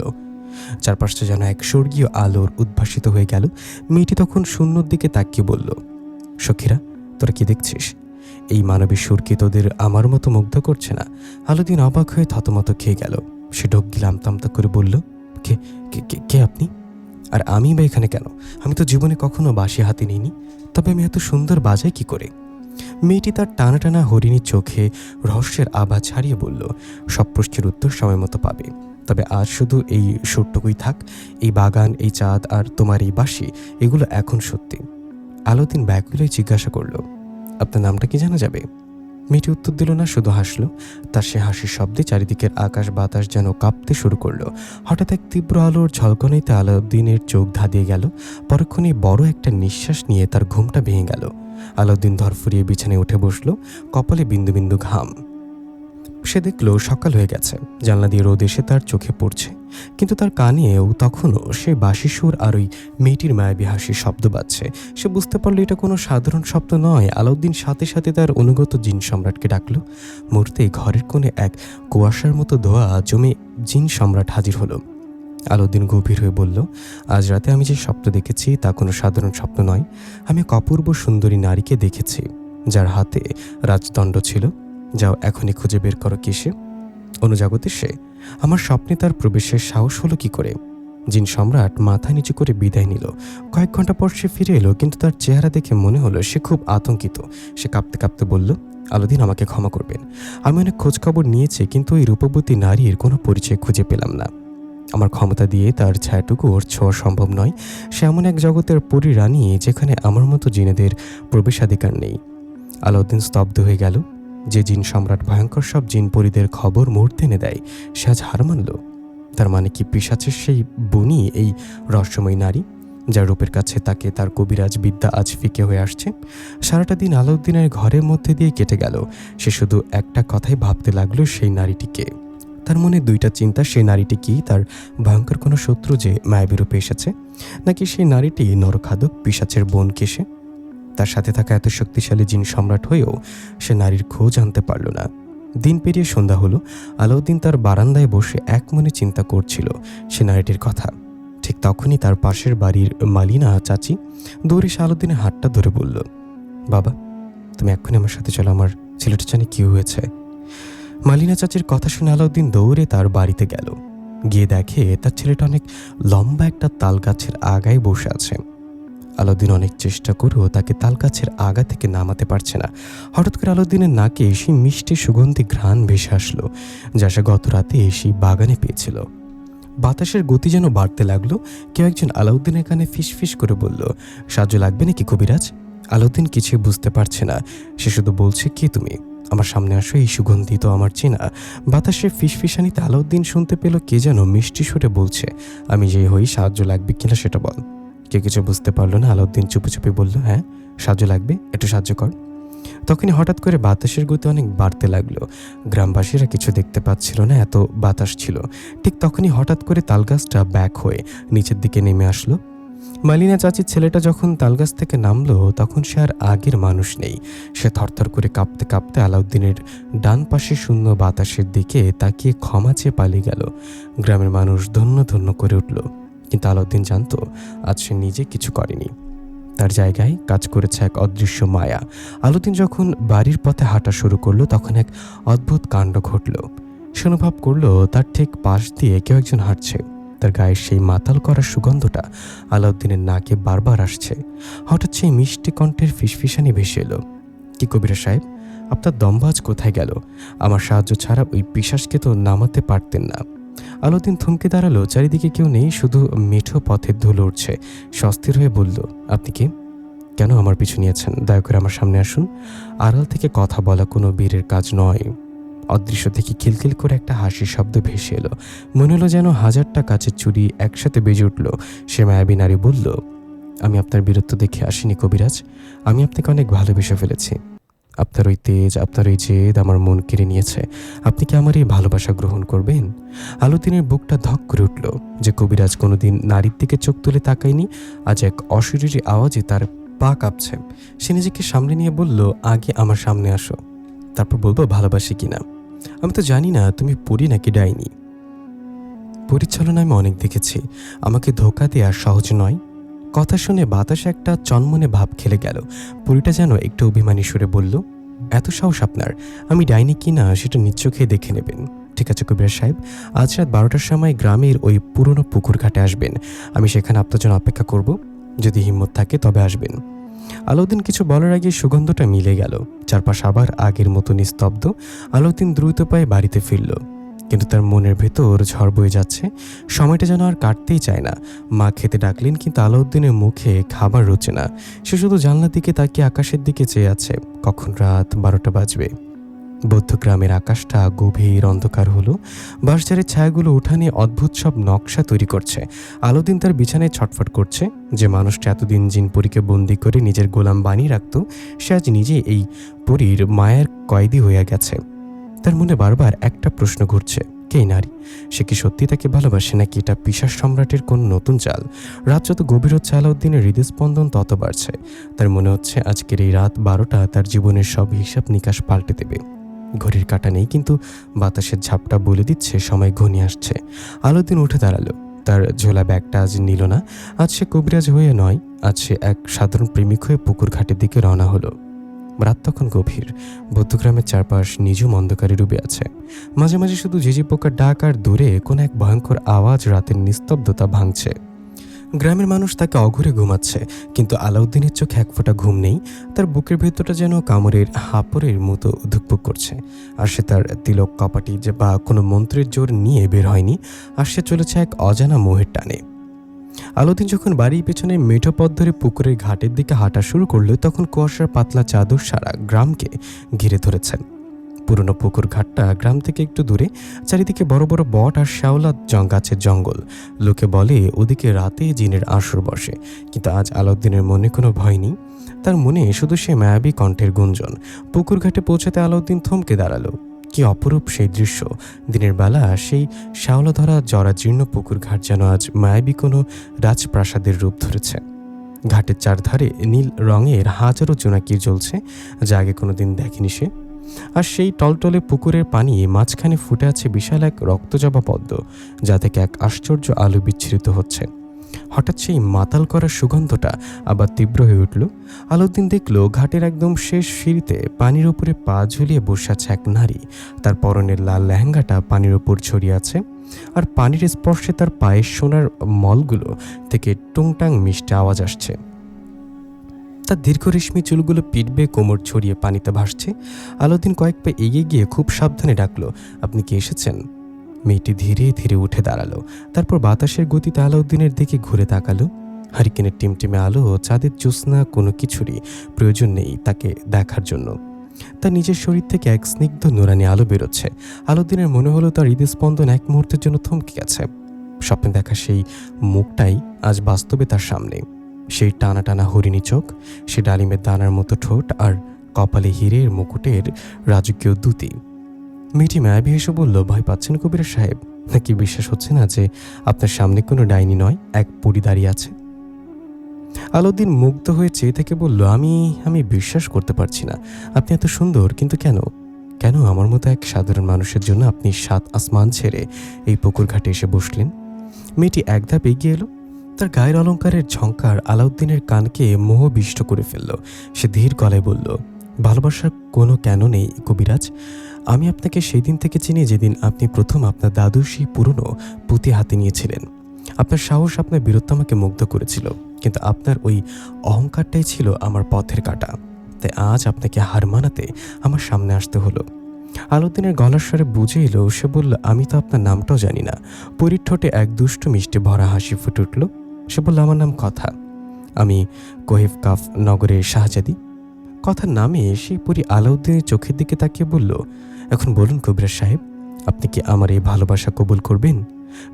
চারপাশটা যেন এক স্বর্গীয় আলোর উদ্ভাসিত হয়ে গেল। মেয়েটি তখন শূন্যর দিকে তাকিয়ে বলল, সখীরা, তোরা কি দেখছিস? এই মানবী সুর কি তোদের আমার মতো মুগ্ধ করছে না? আলাউদ্দিন অবাক হয়ে থতমত খেয়ে গেল। সে ঢোক গিলে আমতা করে বলল, কে কে কে কে আপনি? আর আমি বা এখানে কেন? আমি তো জীবনে কখনো বাঁশি হাতে নিইনি, তবে আমি এত সুন্দর বাজাই কি করে? মেয়েটি তার টানা টানা হরিণীর চোখে রহস্যের আভা ছাড়িয়ে বলল, সব প্রশ্নের উত্তর সময় মতো পাবে, তবে আজ শুধু এই সুরটুকুই থাক। এই বাগান, এই চাঁদ আর তোমার এই বাঁশি, এগুলো এখন সত্যি। আলাউদ্দিন ব্যাকুলে জিজ্ঞাসা করল, আপনার নামটা কি জানা যাবে? মেয়েটি উত্তর দিল না, শুধু হাসলো। তার সে হাসির শব্দে চারিদিকের আকাশ বাতাস যেন কাঁপতে শুরু করলো। হঠাৎ এক তীব্র আলোর ঝলকানিতে আলাউদ্দিনের চোখ ধাঁধিয়ে গেল। পরক্ষণেই বড় একটা নিঃশ্বাস নিয়ে তার ঘুমটা ভেঙে গেল। আলাউদ্দিন ধরফরিয়ে বিছানায় উঠে বসলো, কপালে বিন্দু বিন্দু ঘাম। সে দেখল সকাল হয়ে গেছে। জানলা দিয়ে রোদ এসে তার চোখে পড়ছে, কিন্তু তার কানেও তখনও সে বাঁশি সুর আর ওই মেয়েটির মায়াবী হাসির শব্দ বাজছে। সে বুঝতে পারলো এটা কোনো সাধারণ শব্দ নয়। আলাউদ্দিন সাথে সাথে তার অনুগত জিন সম্রাটকে ডাকলো। মুহূর্তে ঘরের কোণে এক কুয়াশার মতো ধোয়া জমে জিন সম্রাট হাজির হলো। আলাউদ্দিন গভীর হয়ে বলল, আজ রাতে আমি যে স্বপ্ন দেখেছি তা কোনো সাধারণ স্বপ্ন নয়। আমি এক অপূর্ব সুন্দরী নারীকে দেখেছি, যার হাতে রাজদণ্ড ছিল। যাও, এখনই খুঁজে বের করো কে সে। অনুজগতে সে। আমার স্বপ্নে তার প্রবেশের সাহস হলো কি করে? জিন সম্রাট মাথা নিচু করে বিদায় নিল। কয়েক ঘন্টা পর সে ফিরে এলো, কিন্তু তার চেহারা দেখে মনে হলো সে খুব আতঙ্কিত। সে কাঁপতে কাঁপতে বলল, আলাউদ্দিন, আমাকে ক্ষমা করবেন। আমি অনেক খোঁজখবর নিয়েছি, কিন্তু ওই রূপবতী নারীর কোনো পরিচয় খুঁজে পেলাম না। আমার ক্ষমতা দিয়ে তার ছায়াটুকু ওর ছোঁয়া সম্ভব নয়। সে এমন এক জগতের পরী রানী, যেখানে আমার মতো জিনেদের প্রবেশাধিকার নেই। আলাউদ্দিন স্তব্ধ হয়ে গেল। যে জিন সম্রাট ভয়ঙ্কর সব জিন পরীদের খবর মুহূর্তে এনে দেয়, সে আজ হার মানল। তার মানে কি পিশাচের সেই বনি এই রহস্যময় নারী, যার রূপের কাছে তাকে তার কবিরাজ বিদ্যা আজ ফিকে হয়ে আসছে? সারাটা দিন আলাউদ্দিনের ঘরের মধ্যে দিয়ে কেটে গেল। সে শুধু একটা কথাই ভাবতে লাগলো, সেই নারীটিকে। তার মনে দুইটা চিন্তা, সেই নারীটি কি তার ভয়ঙ্কর কোনো শত্রু যে মায়াবী রূপে এসেছে, নাকি সেই নারীটি নরখাদক পিশাচের বোন কেসে? তার সাথে থাকা এত শক্তিশালী জিন সম্রাট হয়েও সে নারীর খোঁজ আনতে পারল না। দিন পেরিয়ে সন্ধ্যা হলো। আলাউদ্দিন তার বারান্দায় বসে এক মনে চিন্তা করছিল সে নারীটির কথা। ঠিক তখনই তার পাশের বাড়ির মালিনা চাচি দৌড়ে এসে আলাউদ্দিনের হাতটা ধরে বলল, বাবা, তুমি এক্ষুনি আমার সাথে চলো, আমার ছেলেটা জানি কি হয়েছে। মালিনা চাচির কথা শুনে আলাউদ্দিন দৌড়ে তার বাড়িতে গেল। গিয়ে দেখে তার ছেলেটা অনেক লম্বা একটা তাল গাছের আগায় বসে আছে। আলাউদ্দিন অনেক চেষ্টা করেও তাকে তাল গাছের আগা থেকে নামাতে পারছে না। হঠাৎ করে আলাউদ্দিনের নাকে সেই মিষ্টি সুগন্ধি ঘ্রাণ ভেসে আসলো, যা সে গত রাতে সেই বাগানে পেয়েছিল। বাতাসের গতি যেন বাড়তে লাগলো। কেউ একজন আলাউদ্দিনের কানে ফিসফিস করে বলল, সাহায্য লাগবে নাকি কবিরাজ? আলাউদ্দিন কিছুই বুঝতে পারছে না। সে শুধু বলছে, কে তুমি? আমার সামনে আসো, এই সুগন্ধি তো আমার চেনা। বাতাসের ফিসফিসানিতে আলাউদ্দিন শুনতে পেল কে যেন মিষ্টি সুরে বলছে, আমি যে হই, সাহায্য লাগবে কিনা সেটা বল। কেউ কিছু বুঝতে পারলো না। আলাউদ্দিন চুপে চুপে বলল, হ্যাঁ, সাহায্য লাগবে, একটু সাহায্য কর। তখনই হঠাৎ করে বাতাসের গতি অনেক বাড়তে লাগলো। গ্রামবাসীরা কিছু দেখতে পাচ্ছিল না, এত বাতাস ছিল। ঠিক তখনই হঠাৎ করে তালগাছটা ব্যাক হয়ে নিচের দিকে নেমে আসলো। মালিনা চাচির ছেলেটা যখন তালগাছ থেকে নামলো, তখন সে আর আগের মানুষ নেই। সে থরথর করে কাঁপতে কাঁপতে আলাউদ্দিনের ডান পাশে শূন্য বাতাসের দিকে তাকিয়ে ক্ষমা চেয়ে পালিয়ে গেল। গ্রামের মানুষ ধন্য ধন্য করে উঠল, কিন্তু আলাউদ্দিন জানতো আজ সে নিজে কিছু করেনি। তার জায়গায় কাজ করেছে এক অদৃশ্য মায়া। আলাউদ্দিন যখন বাড়ির পথে হাঁটা শুরু করলো, তখন এক অদ্ভুত কাণ্ড ঘটল। সে অনুভব করলো তার ঠিক পাশ দিয়ে কেউ একজন হাঁটছে। তার গায়ের সেই মাতাল করা সুগন্ধটা আলাউদ্দিনের নাকে বারবার আসছে। হঠাৎ সেই মিষ্টি কণ্ঠের ফিসফিসানি ভেসে এলো, কি কবিরা সাহেব, আপনার দমবাজ কোথায় গেল? আমার সাহায্য ছাড়া ওই পিশাচকে তো নামাতে পারতেন না। আলাউদ্দিন থমকে দাঁড়ালো। চারিদিকে কেউ নেই, শুধু মেঠো পথের ধুলো উঠছে। সস্থির হয়ে বলল, আপনি কে? কেন আমার পিছু নিয়েছেন? দয়া করে আমার সামনে আসুন। আড়াল থেকে কথা বলা কোনো বীরের কাজ নয়। অদৃশ্য থেকে খিলখিল করে একটা হাসির শব্দ ভেসে এলো। মনে হলো যেন হাজারটা কাচের চুড়ি একসাথে বেজে উঠল। সে মায়াবী নারী বলল, আমি আপনার বীরত্ব দেখে আসিনি কবিরাজ, আমি আপনাকে অনেক ভালোবেসে ফেলেছি। আপনার ওই তেজ, আপনার ওই জেদ আমার মন কেড়ে নিয়েছে। আপনি কি আমার এই ভালোবাসা গ্রহণ করবেন? আলাউদ্দিনের বুকটা ধক করে উঠল। যে কবিরাজ কোনোদিন নারীর দিকে চোখ তুলে তাকায়নি, আজ এক অশরীরী আওয়াজে তার পা কাঁপছে। সে নিজেকে সামলে নিয়ে বলল, আগে আমার সামনে আসো, তারপর বলবো ভালোবাসি কিনা। আমি তো জানি না তুমি পরী নাকি ডাইনি। পরিচালনা আমি অনেক দেখেছি, আমাকে ধোঁকা দেওয়া সহজ নয়। কথা শুনে বাতাসে একটা চনমনে ভাব খেলে গেল। পরীটা যেন একটু অভিমানী সুরে বলল, এত সাহস আপনার? আমি ডাইনি কিনা সেটা নিজ চোখে দেখে নেবেন। ঠিক আছে কবিরাজ সাহেব, আজ রাত 12টার সময় গ্রামের ওই পুরনো পুকুর ঘাটে আসবেন। আমি সেখানে আপনার জন্য অপেক্ষা করব। যদি হিম্মত থাকে তবে আসবেন। আলাউদ্দিন কিছু বলার আগে সুগন্ধটা মিলে গেল। চারপাশ আবার আগের মতো নিস্তব্ধ। আলাউদ্দিন দ্রুত পায়ে বাড়িতে ফিরল, কিন্তু তার মনের ভেতর ঝড় বয়ে যাচ্ছে। সময়টা যেন আর কাটতেই চায় না। মা খেতে ডাকলেন, কিন্তু আলাউদ্দিনের মুখে খাবার রুচে না। সে শুধু জানলার দিকে তাকিয়ে আকাশের দিকে চেয়ে আছে। কখন রাত 12টা বাজবে। বৌদ্ধ গ্রামের আকাশটা গভীর অন্ধকার হলো। বাঁশঝাড়ের ছায়াগুলো উঠানে অদ্ভুত সব নকশা তৈরি করছে। আলাউদ্দিন তার বিছানায় ছটফট করছে। যে মানুষটা এতদিন জিনপরীকে বন্দি করে নিজের গোলাম বানিয়ে রাখত, সে আজ নিজে এই পরীর মায়ের কয়েদি হইয়া গেছে। তার মনে বারবার একটা প্রশ্ন ঘুরছে, কে নারী? সে কি সত্যি তাকে ভালোবাসে, নাকি এটা পিশাচ সম্রাটের কোন নতুন চাল? রাত যত গভীর হচ্ছে, আলাউদ্দিনের হৃদস্পন্দন তত বাড়ছে। তার মনে হচ্ছে আজকের এই রাত 12টা তার জীবনের সব হিসাব নিকাশ পাল্টে দেবে। ঘড়ির কাঁটা নেই, কিন্তু বাতাসের ঝাপটা বলে দিচ্ছে সময় ঘনিয়ে আসছে। আলাউদ্দিন উঠে দাঁড়ালো। তার ঝোলা ব্যাগটা আজ নিল না। আজ সে কবিরাজ হয়ে নয়, আজ সে এক সাধারণ প্রেমিক হয়ে পুকুর ঘাটের দিকে রওনা হলো। রাত তখন গভীর। বৌদ্ধগ্রামের চারপাশ নিঝুম অন্ধকারে ডুবে আছে। মাঝে মাঝে শুধু ঝিঝি পোকার ডাক, আর দূরে কোন এক ভয়ঙ্কর আওয়াজ রাতের নিস্তব্ধতা ভাঙছে। গ্রামের মানুষ তাকে অঘরে ঘুমাচ্ছে, কিন্তু আলাউদ্দিনের চোখে এক ফোঁটা ঘুম নেই। তার বুকের ভেতরটা যেন কামড়ের হাঁপড়ের মতো ধুকপুক করছে। আর সে তার তিলক কপাটি যে বা কোনো মন্ত্রের জোর নিয়ে বের হয়নি, আর সে চলেছে এক অজানা মোহের টানে। আলাউদ্দিন যখন বাড়ির পেছনে মেঠো পথ ধরে পুকুরের ঘাটের দিকে হাঁটা শুরু করলো, তখন কুয়াশার পাতলা চাদর সারা গ্রামকে ঘিরে ধরেছেন। পুরনো পুকুর ঘাটটা গ্রাম থেকে একটু দূরে। চারিদিকে বড় বড় বট আর শ্যাওলা গাছের জঙ্গল। লোকে বলে ওদিকে রাতে জিনের আসর বসে, কিন্তু আজ আলাউদ্দিনের মনে কোনো ভয় নেই। তার মনে শুধু সে মায়াবী কণ্ঠের গুঞ্জন। পুকুর ঘাটে পৌঁছাতে আলাউদ্দিন থমকে দাঁড়ালো। কি অপরূপ সেই দৃশ্য! দিনের বেলা সেই শ্যাওলা ধরা জরাজীর্ণ পুকুর ঘাট যেন আজ মায়াবী কোনো রাজপ্রাসাদের রূপ ধরেছে। ঘাটের চারধারে নীল রঙের হাজারো জোনাকি জ্বলছে, যা আগে কোনোদিন দেখেনি সে। আর সেই টলটলে পুকুরের পানি মাঝখানে ফুটে আছে বিশাল এক রক্তজবা পদ্ম, যা থেকে এক আশ্চর্য আলো বিচ্ছুরিত হচ্ছে। হঠাৎ সেই মাতাল করার সুগন্ধটা আবার তীব্র হয়ে উঠল। আলাউদ্দিন দেখল ঘাটের একদম শেষ সিঁড়িতে পানির উপরে পা ঝুলিয়ে বসে আছে এক নারী। তার পরনের লাল লেহেঙ্গাটা পানির উপর ছড়িয়ে আছে, আর পানির স্পর্শে তার পায়ের সোনার মলগুলো থেকে টুংটাং মিষ্টি আওয়াজ আসছে। তার দীর্ঘ রেশমি চুলগুলো পিঠ বেয়ে কোমর ছড়িয়ে পানিতে ভাসছে। আলাউদ্দিন কয়েক পা এগিয়ে গিয়ে খুব সাবধানে ডাকলো, আপনি কি এসেছেন? মেয়েটি ধীরে ধীরে উঠে দাঁড়ালো। তারপর বাতাসের গতিতে আলাউদ্দিনের দিকে ঘুরে তাকালো। হারিকেনের টিমটিমে আলো ও চাঁদের জ্যোৎস্না, কোনো কিছুরই প্রয়োজন নেই তাকে দেখার জন্য। তার নিজের শরীর থেকে এক স্নিগ্ধ নুরানি আলো বেরোচ্ছে। আলাউদ্দিনের মনে হলো তার হৃদস্পন্দন এক মুহূর্তের জন্য থমকে গেছে। স্বপ্নে দেখা সেই মুখটাই আজ বাস্তবে তার সামনে। সেই টানা টানা হরিণী চোখ, সে ডালিমের দানার মতো ঠোঁট, আর কপালে হীরের মুকুটের রাজকীয় দ্যুতি। মেয়েটি মায়াবী হেসে বলল, ভয় পাচ্ছেন কবিরাজ সাহেব? নাকি বিশ্বাস হচ্ছে না যে আপনার সামনে কোনো ডাইনি নয়, এক পরী দাঁড়িয়ে আছে? আলাউদ্দিন মুগ্ধ হয়ে চেয়ে থেকে বলল, আমি বিশ্বাস করতে পারছি না। আপনি এত সুন্দর, কিন্তু কেন আমার মতো এক সাধারণ মানুষের জন্য আপনি 7 আসমান ছেড়ে এই পুকুর ঘাটে এসে বসলেন? মেয়েটি এক ধাপ এগিয়ে এলো। তার গায়ের অলংকারের ঝংকার আলাউদ্দিনের কানকে মোহবিষ্ট করে ফেলল। সে ধীর গলায় বলল, ভালোবাসার কোনো কেন নেই কবিরাজ। আমি আপনাকে সেই দিন থেকে চিনি যেদিন আপনি প্রথম আপনার দাদুর সেই পুরনো পুঁতি হাতে নিয়েছিলেন। আপনার সাহস, আপনার বীরত্ব আমাকে মুগ্ধ করেছিল, কিন্তু আপনার ওই অহংকারটাই ছিল আমার পথের কাঁটা। তাই আজ আপনাকে হার মানাতে আমার সামনে আসতে হলো। আলাউদ্দিনের গলার স্বরে বুঝে এলো। সে বলল, আমি তো আপনার নামটাও জানি না। পরীর ঠোঁটে এক দুষ্ট মিষ্টি ভরা হাসি ফুটে উঠল। সে বলল, আমার নাম কথা। আমি কোহেফ কাফ নগরের শাহজাদি। কথার নামে সেই পরী আলাউদ্দিনের চোখের দিকে তাকিয়ে বলল, এখন বলুন কবিরাজ সাহেব, আপনি কি আমার এই ভালোবাসা কবুল করবেন?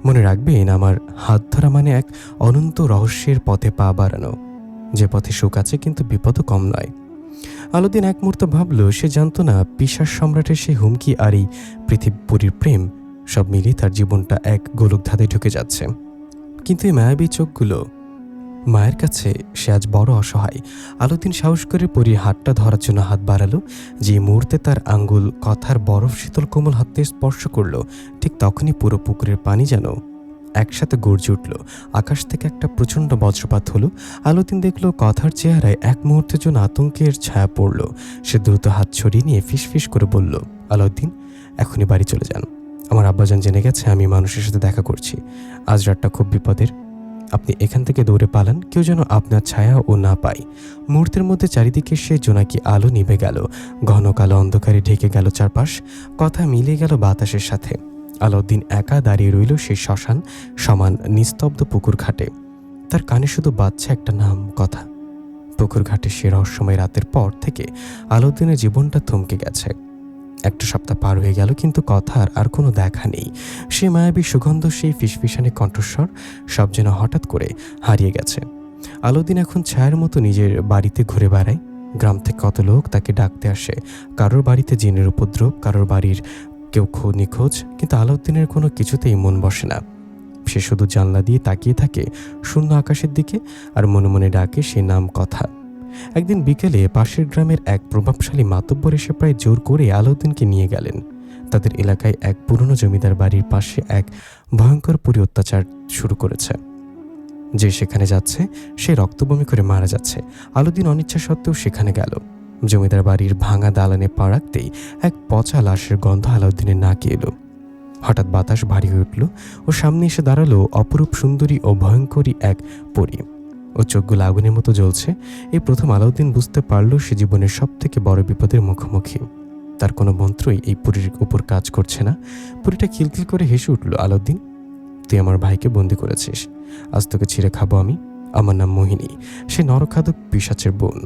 মনে রাখবেন, আমার হাত ধরা মানে এক অনন্ত রহস্যের পথে পা বাড়ানো, যে পথে সুখ আছে কিন্তু বিপদও কম নয়। আলাউদ্দিন এক মুহূর্ত ভাবল, সে জানতো না পিশাচ সম্রাটের সেই হুমকি আর এই পৃথিবীর প্রেম সব মিলিয়ে তার জীবনটা এক গোলক ধাঁধে ঢুকে যাচ্ছে। কিন্তু এই মায়াবী চোখগুলো মায়ের কাছে সে আজ বড় অসহায়। আলাউদ্দিন সাহস করে পরীর হাতটা ধরার জন্য হাত বাড়ালো। যে মুহূর্তে তার আঙ্গুল কথার বরফ শীতল কোমল হাতে স্পর্শ করলো, ঠিক তখনই পুরো পুকুরের পানি যেন একসাথে গর্জে উঠল। আকাশ থেকে একটা প্রচণ্ড বজ্রপাত হলো। আলাউদ্দিন দেখল কথার চেহারায় এক মুহূর্তের জন্য আতঙ্কের ছায়া পড়ল। সে দ্রুত হাত ছড়িয়ে নিয়ে ফিসফিস করে বলল, আলাউদ্দিন, এখনই বাড়ি চলে যান। আমার আব্বাজান জেনে গেছে আমি মানুষের সাথে দেখা করছি। আজ রাতটা খুব বিপদের। আপনি এখান থেকে দৌড়ে পালান, কেউ যেন আপনার ছায়া ও না পায়। মুহূর্তের মধ্যে চারিদিকে সে জোনাকি আলো নিভে গেল। ঘন কালো অন্ধকারে ঢেকে গেল চারপাশ। কথা মিলে গেল বাতাসের সাথে। আলাউদ্দিন একা দাঁড়িয়ে রইল সেই শ্মশান সমান নিস্তব্ধ পুকুর ঘাটে। তার কানে শুধু বাজছে একটা নাম, কথা। পুকুর ঘাটে সে রহস্যময় রাতের পর থেকে আলাউদ্দিনের জীবনটা থমকে গেছে। একটা সপ্তাহ পার হয়ে গেল, কিন্তু কথার আর কোনো দেখা নেই। সে মায়াবী সুগন্ধ, সেই ফিসফিসানি কণ্ঠস্বর, সব যেন হঠাৎ করে হারিয়ে গেছে। আলাউদ্দিন এখন ছায়ার মতো নিজের বাড়িতে ঘুরে বেড়ায়। গ্রাম থেকে কত লোক তাকে ডাকতে আসে। কারোর বাড়িতে জিনের উপদ্রব, কারোর বাড়ির কেউ নিখোঁজ, কিন্তু আলাউদ্দিনের কোনো কিছুতেই মন বসে না। সে শুধু জানলা দিয়ে তাকিয়ে থাকে শূন্য আকাশের দিকে, আর মনে মনে ডাকে সে নাম, কথা। একদিন বিকেলে পাশের গ্রামের এক প্রভাবশালী মাতব্বর এসে প্রায় জোর করে আলাউদ্দিনকে নিয়ে গেলেন। তাদের এলাকায় এক পুরনো জমিদার বাড়ির পাশে এক ভয়ঙ্কর পরী অত্যাচার শুরু করেছে। যে সেখানে যাচ্ছে সে রক্তবমি করে মারা যাচ্ছে। আলাউদ্দিন অনিচ্ছা সত্ত্বেও সেখানে গেল। জমিদার বাড়ির ভাঙা দালানে পা রাখতেই এক পচা লাশের গন্ধ আলাউদ্দিনের নাকে এলো। হঠাৎ বাতাস ভারী হয়ে উঠল। ও সামনে এসে দাঁড়ালো অপরূপ সুন্দরী ও ভয়ঙ্করী এক পরী। ও চোখগুলো আগুনের মতো জ্বলছে। এই প্রথম আলাউদ্দিন বুঝতে পারল সে জীবনের সব থেকে বড় বিপদের মুখোমুখি। তার কোনো মন্ত্রই এই পরীর উপর কাজ করছে না। পরীটা খিলখিল করে হেসে উঠল, আলাউদ্দিন, তুই আমার ভাইকে বন্দি করেছিস, আজ তোকে ছিঁড়ে খাবো আমি। আমার নাম মোহিনী, সে নরখাদক পিশাচের বোন।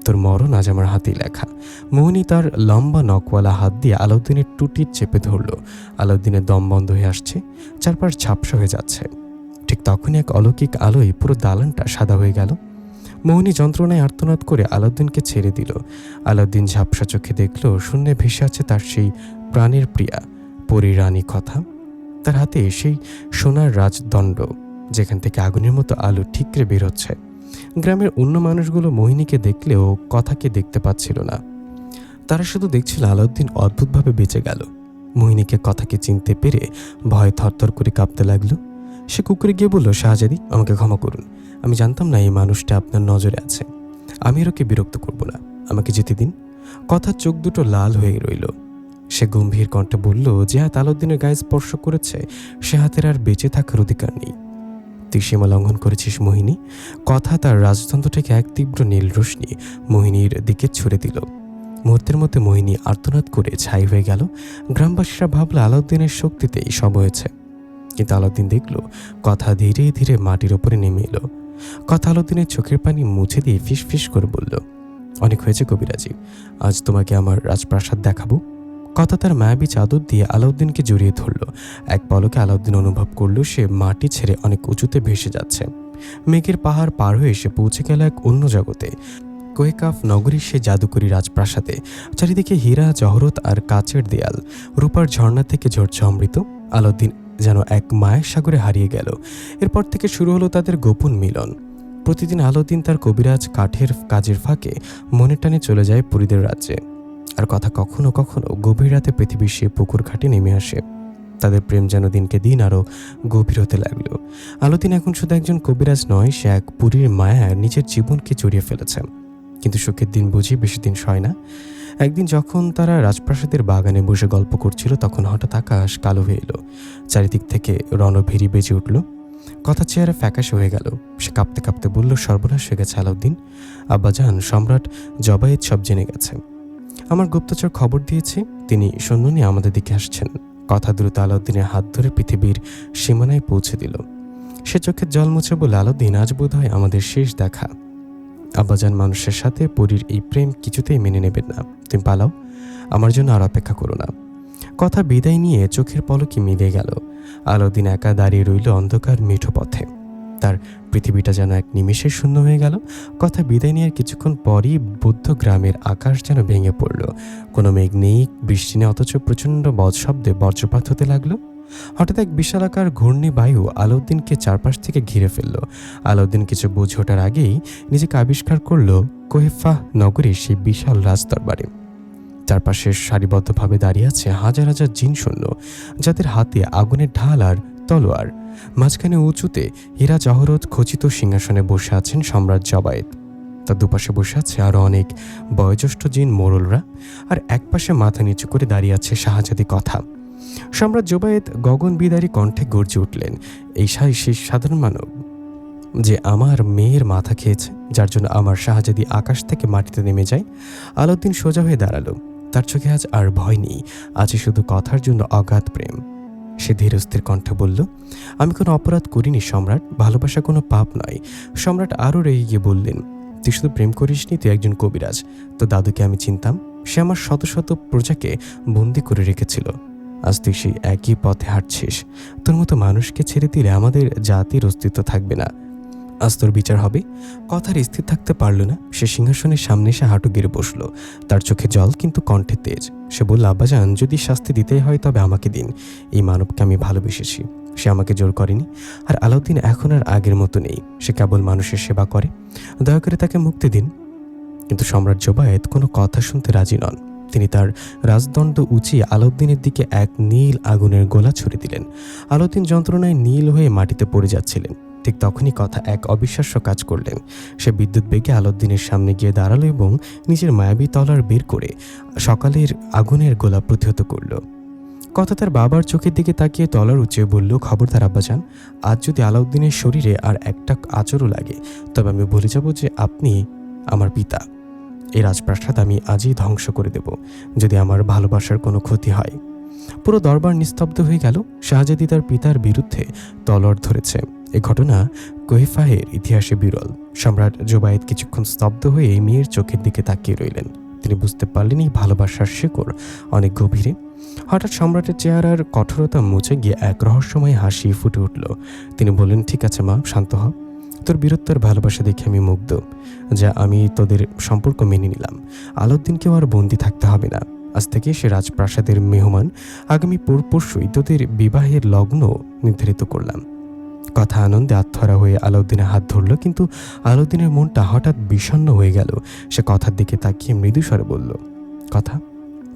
তোর মরণ আজ আমার হাতেই লেখা। মোহিনী তার লম্বা নখওয়ালা হাত দিয়ে আলাউদ্দিনের টুটি চেপে ধরল। আলাউদ্দিনের দম বন্ধ হয়ে আসছে, চারপাশ ঝাপসা হয়ে যাচ্ছে। ঠিক তখনই এক অলৌকিক আলোয় পুরো দালানটা সাদা হয়ে গেল। মোহিনী যন্ত্রণায় আর্তনাদ করে আলাউদ্দিনকে ছেড়ে দিল। আলাউদ্দিন ঝাপসা চোখে দেখল শূন্যে ভেসে আছে তার সেই প্রাণের প্রিয়া পরী রানী, কথা। তার হাতে সেই সোনার রাজদণ্ড, যেখান থেকে আগুনের মতো আলো ঠিকরে বের হচ্ছে। গ্রামের অন্য মানুষগুলো মোহিনীকে দেখলেও কথাকে দেখতে পাচ্ছিল না। তারা শুধু দেখছিল আলাউদ্দিন অদ্ভুতভাবে বেঁচে গেল। মোহিনীকে কথাকে চিনতে পেরে ভয় থরথর করে কাঁপতে লাগলো। সে কুকুরে গিয়ে বলল, শাহজাদি, আমাকে ক্ষমা করুন। আমি জানতাম না এই মানুষটা আপনার নজরে আছে। আমি আর ওকে বিরক্ত করব না, আমাকে যেতে দিন। কথার চোখ দুটো লাল হয়ে রইল। সে গম্ভীর কণ্ঠে বলল, যে হাত আলাউদ্দিনের গায়ে স্পর্শ করেছে সে হাতের আর বেঁচে থাকার অধিকার নেই। তুই সীমা লঙ্ঘন করেছিস মোহিনী। কথা তার রাজতন্ত্র থেকে এক তীব্র নীল রশ্মি মোহিনীর দিকে ছুড়ে দিল। মুহূর্তের মধ্যে মোহিনী আর্তনাদ করে ছাই হয়ে গেল। গ্রামবাসীরা ভাবল আলাউদ্দিনের শক্তিতেই সব হয়েছে, কিন্তু আলাউদ্দিন দেখল কথা ধীরে ধীরে মাটির ওপরে নেমে এলো। কথা আলাউদ্দিনের চোখের পানি মুছে দিয়ে ফিসফিস করে বলল, অনেক হয়েছে কবিরাজি, আজ তোমাকে আমার রাজপ্রাসাদ দেখাবো। কথা তার মায়াবী চাদর দিয়ে আলাউদ্দিনকে জড়িয়ে ধরল। এক পলকে আলাউদ্দিন অনুভব করল সে মাটি ছেড়ে অনেক উঁচুতে ভেসে যাচ্ছে। মেঘের পাহাড় পার হয়ে সে পৌঁছে গেল এক অন্য জগতে, কোয়েকাফ নগরীর সে জাদুকরী রাজপ্রাসাদে। চারিদিকে হীরা জহরত আর কাচের দেয়াল, রূপার ঝর্ণা থেকে ঝরছে অমৃত। আলাউদ্দিন যেন এক মায়ের সাগরে হারিয়ে গেল। এরপর থেকে শুরু হলো তাদের গোপন মিলন। প্রতিদিন আলাউদ্দিন তার কবিরাজ কাঠের কাজের ফাঁকে মনে টানে চলে যায় পরীদের রাজ্যে। আর কথা কখনো কখনো গভীর রাতে পৃথিবীর সে পুকুর ঘাটে নেমে আসে। তাদের প্রেম যেন দিনকে দিন আরও গভীর হতে লাগলো। আলাউদ্দিন এখন শুধু একজন কবিরাজ নয়, সে এক পরীর মায়ায় নিজের জীবনকে জড়িয়ে ফেলেছে। কিন্তু সুখের দিন বুঝি বেশি দিন সয় না। একদিন যখন তারা রাজপ্রাসাদের বাগানে বসে গল্প করছিল, তখন হঠাৎ আকাশ কালো হয়ে এলো। চারিদিক থেকে রণভেরি বেজে উঠল। কথা চেহারা ফ্যাকাশে হয়ে গেল। সে কাঁপতে কাঁপতে বলল, সর্বনাশ হয়ে গেছে আলাউদ্দিন। আব্বাজান, সম্রাট জবায়েদ সব জেনে গেছে। আমার গুপ্তচর খবর দিয়েছে, তিনি সৈন্য নিয়ে আমাদের দিকে আসছেন। কথা দ্রুত আলাউদ্দিনের হাত ধরে পৃথিবীর সীমানায় পৌঁছে দিল। সে চোখের জল মুছে বলে, আলাউদ্দিন, আজ বোধ হয় আমাদের শেষ দেখা। আব্বাজান, মানুষের সাথে পরীর এই প্রেম কিছুতেই মেনে নেবেন না। তুমি পালাও, আমার জন্য আর অপেক্ষা করো না। কথা বিদায় নিয়ে চোখের পলকে মিলে গেল। আলাউদ্দিন একা দাঁড়িয়ে রইল অন্ধকার মিঠো পথে। তার পৃথিবীটা যেন এক নিমেষে শূন্য হয়ে গেল। কথা বিদায় নেওয়ার কিছুক্ষণ পরই বুদ্ধ গ্রামের আকাশ যেন ভেঙে পড়ল। কোনো মেঘ নেই, বৃষ্টি নেই, অথচ প্রচণ্ড বজ্রশব্দে বজ্রপাত হতে লাগলো। হঠাৎ এক বিশালাকার ঘূর্ণি বায়ু আলাউদ্দিনকে চারপাশ থেকে ঘিরে ফেলল। আলাউদ্দিন কিছু বুঝে ওঠার আগেই নিজেকে আবিষ্কার করল কোহেফাহ নগরীর সেই বিশাল রাজদরবারে। চারপাশে সারিবদ্ধভাবে দাঁড়িয়ে আছে হাজার হাজার জিন সৈন্য, যাদের হাতে আগুনের ঢাল আর তলোয়ার। মাঝখানে উঁচুতে হীরা জহরত খচিত সিংহাসনে বসে আছেন সম্রাট জবায়েত। তার দুপাশে বসে আছে আরও অনেক বয়োজ্যেষ্ঠ জিন মোড়লরা, আর একপাশে মাথা নিচু করে দাঁড়িয়ে আছে শাহজাদি কথা। সম্রাট জবায়েত গগন বিদারী কণ্ঠে গর্জে উঠলেন, এই সেই সাধারণ মানব যে আমার মেয়ের মাথা খেয়েছে, যার জন্য আমার শাহজাদি আকাশ থেকে মাটিতে নেমে যায়। আলাউদ্দিন সোজা হয়ে দাঁড়ালো। তার চোখে আজ আর ভয় নেই, আছে শুধু কথার জন্য অগাধ প্রেম। সে ধীরস্থির কণ্ঠে বলল, আমি কোনো অপরাধ করিনি সম্রাট, ভালোবাসা কোনো পাপ নয়। সম্রাট আরও রেগে গিয়ে বললেন, তুই শুধু প্রেম করিসনি, তুই একজন কবিরাজ। তো দাদুকে আমি চিনতাম, সে আমার শত শত প্রজাকে বন্দি করে রেখেছিল। আজ তুই সেই একই পথে হাঁটছিস। তোর মতো মানুষকে ছেড়ে দিলে আমাদের জাতির অস্তিত্ব থাকবে না। আজ তোর বিচার হবে। কথার স্থির থাকতে পারল না, সে সিংহাসনের সামনে এসে হাঁটু গেড়ে বসল। তার চোখে জল, কিন্তু কণ্ঠে তেজ। সে বলল, আব্বাজান, যদি শাস্তি দিতেই হয় তবে আমাকে দিন। এই মানবকে আমি ভালোবেসেছি, সে আমাকে জোর করেনি। আর আলাউদ্দিন এখন আর আগের মতো নেই, সে কেবল মানুষের সেবা করে। দয়া করে তাকে মুক্তি দিন। কিন্তু সম্রাট জবায়েত কোনো কথা শুনতে রাজি নন। তিনি তার রাজদণ্ড উঁচিয়ে আলাউদ্দিনের দিকে এক নীল আগুনের গোলা ছুড়ে দিলেন। আলাউদ্দিন যন্ত্রণায় নীল হয়ে মাটিতে পড়ে যাচ্ছিলেন। ঠিক তখনই কথা এক অবিশ্বাস্য কাজ করলেন। সে বিদ্যুৎ বেগে আলাউদ্দিনের সামনে গিয়ে দাঁড়ালো এবং নিজের মায়াবী তলোয়ার বের করে সকালের আগুনের গোলা প্রতিহত করল। কথা তার বাবার চোখের দিকে তাকিয়ে তলোয়ার উঁচিয়ে বলল, খবরদার আব্বাজান, আজ যদি আলাউদ্দিনের শরীরে আর একটা আঁচড়ও লাগে তবে আমি বলে যাব যে আপনি আমার পিতা। এই রাজপ্রাসাদ আমি আজই ধ্বংস করে দেব যদি আমার ভালোবাসার কোনো ক্ষতি হয়। পুরো দরবার নিস্তব্ধ হয়ে গেল। শাহজাদি তার পিতার বিরুদ্ধে তলোয়ার ধরেছে, এ ঘটনা কোহেফাহের ইতিহাসে বিরল। সম্রাট জোবায়েত কিছুক্ষণ স্তব্ধ হয়ে মেয়ের চোখের দিকে তাকিয়ে রইলেন। তিনি বুঝতে পারলেন এই ভালোবাসার শেকড় অনেক গভীরে। হঠাৎ সম্রাটের চেহারার কঠোরতা মুছে গিয়ে এক রহস্যময় হাসি ফুটে উঠল। তিনি বললেন, ঠিক আছে মা, শান্ত হ। তোর বীরত্বের ভালোবাসা দেখে আমি মুগ্ধ। যা আমি তোদের সম্পর্ক মেনে নিলাম। আলাউদ্দিনকেও আর বন্দি থাকতে হবে না। আজ থেকে সে রাজপ্রাসাদের মেহমান। আগামী পরশুই তোদের বিবাহের লগ্ন নির্ধারিত করলাম। কথা আনন্দে আত্মহারা হয়ে আলাউদ্দিনের হাত ধরল, কিন্তু আলাউদ্দিনের মনটা হঠাৎ বিষণ্ণ হয়ে গেল। সে কথার দিকে তাকিয়ে মৃদু স্বরে বলল, কথা,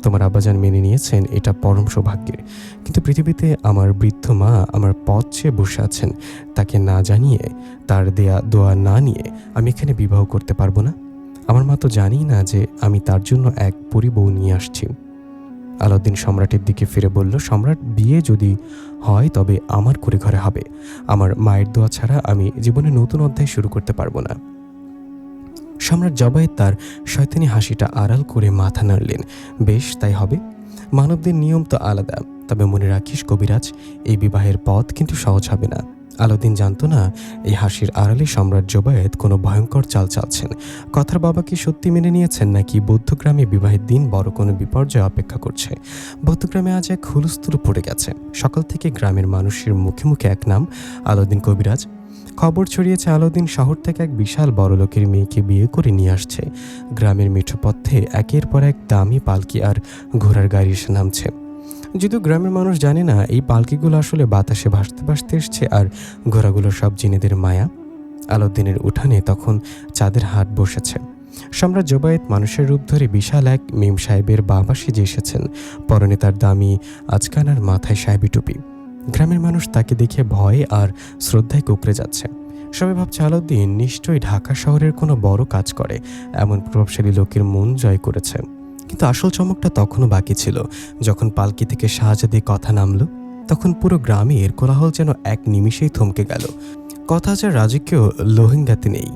তোমার আব্বাজান মেনে নিয়েছেন, এটা পরম সৌভাগ্যের। কিন্তু পৃথিবীতে আমার বৃদ্ধ মা আমার পথ চেয়ে বসে আছেন। তাকে না জানিয়ে, তার দেয়া দোয়া না নিয়ে আমি এখানে বিবাহ করতে পারবো না। আমার মা তো জানিই না যে আমি তার জন্য এক পরিবউ নিয়ে আসছি। আলাউদ্দিন সম্রাটের দিকে ফিরে বলল, সম্রাট, বিয়ে যদি হয় তবে আমার করে ঘরে হবে। আমার মায়ের দোয়া ছাড়া আমি জীবনে নতুন অধ্যায় শুরু করতে পারবো না। সম্রাট জবায়েত তার শয়তানি হাসিটা আড়াল করে মাথা নাড়লেন। বেশ, তাই হবে। মানবদের নিয়ম তো আলাদা, তবে মনে রাখিস কবিরাজ, এই বিবাহের পথ কিন্তু সহজ হবে না। আলাউদ্দিন জানতো না এই হাসির আড়ালে সম্রাট জোবায়েত কোনো ভয়ঙ্কর চাল চালছেন। কথার বাবা কি সত্যি মেনে নিয়েছেন, নাকি বৌদ্ধগ্রামে বিবাহের দিন বড় কোনো বিপর্যয় অপেক্ষা করছে? বৌদ্ধগ্রামে আজ এক হুলস্থুল পড়ে গেছে। সকাল থেকে গ্রামের মানুষের মুখে মুখে এক নাম, আলাউদ্দিন কবিরাজ। খবর ছড়িয়েছে আলাউদ্দিন শহর থেকে এক বিশাল বড়লোকের মেয়েকে বিয়ে করে নিয়ে আসছে। গ্রামের মিঠো পথে একের পর এক দামি পালকি আর ঘোড়ার গাড়ি এসে নামছে। যদিও গ্রামের মানুষ জানে না এই পালকিগুলো আসলে বাতাসে ভাসতে ভাসতে এসছে, আর ঘোড়াগুলো সব জিনেদের মায়া। আলাউদ্দিনের উঠানে তখন চাঁদের হাট বসেছে। সম্রাট জোবায়েত মানুষের রূপ ধরে বিশাল এক মেম সাহেবের বাবা সেজে এসেছেন। পরনে তার দামি আজকান আর মাথায় সাহেবি টুপি। গ্রামের মানুষ তাকে দেখে ভয়ে আর শ্রদ্ধায় কুঁকড়ে যাচ্ছে। সবাই ভাবছে আলাউদ্দিন নিশ্চয়ই ঢাকা শহরের কোনো বড় কাজ করে, এমন প্রভাবশালী লোকের মন জয় করেছে। কিন্তু আসল চমকটা তখনও বাকি ছিল। যখন পালকি থেকে শাহজাদি কথা নামলো, তখন পুরো গ্রামের কোলাহল যেন এক নিমিষেই থমকে গেল। কথা যার রাজকীয় লোহেঙ্গাতে নেই।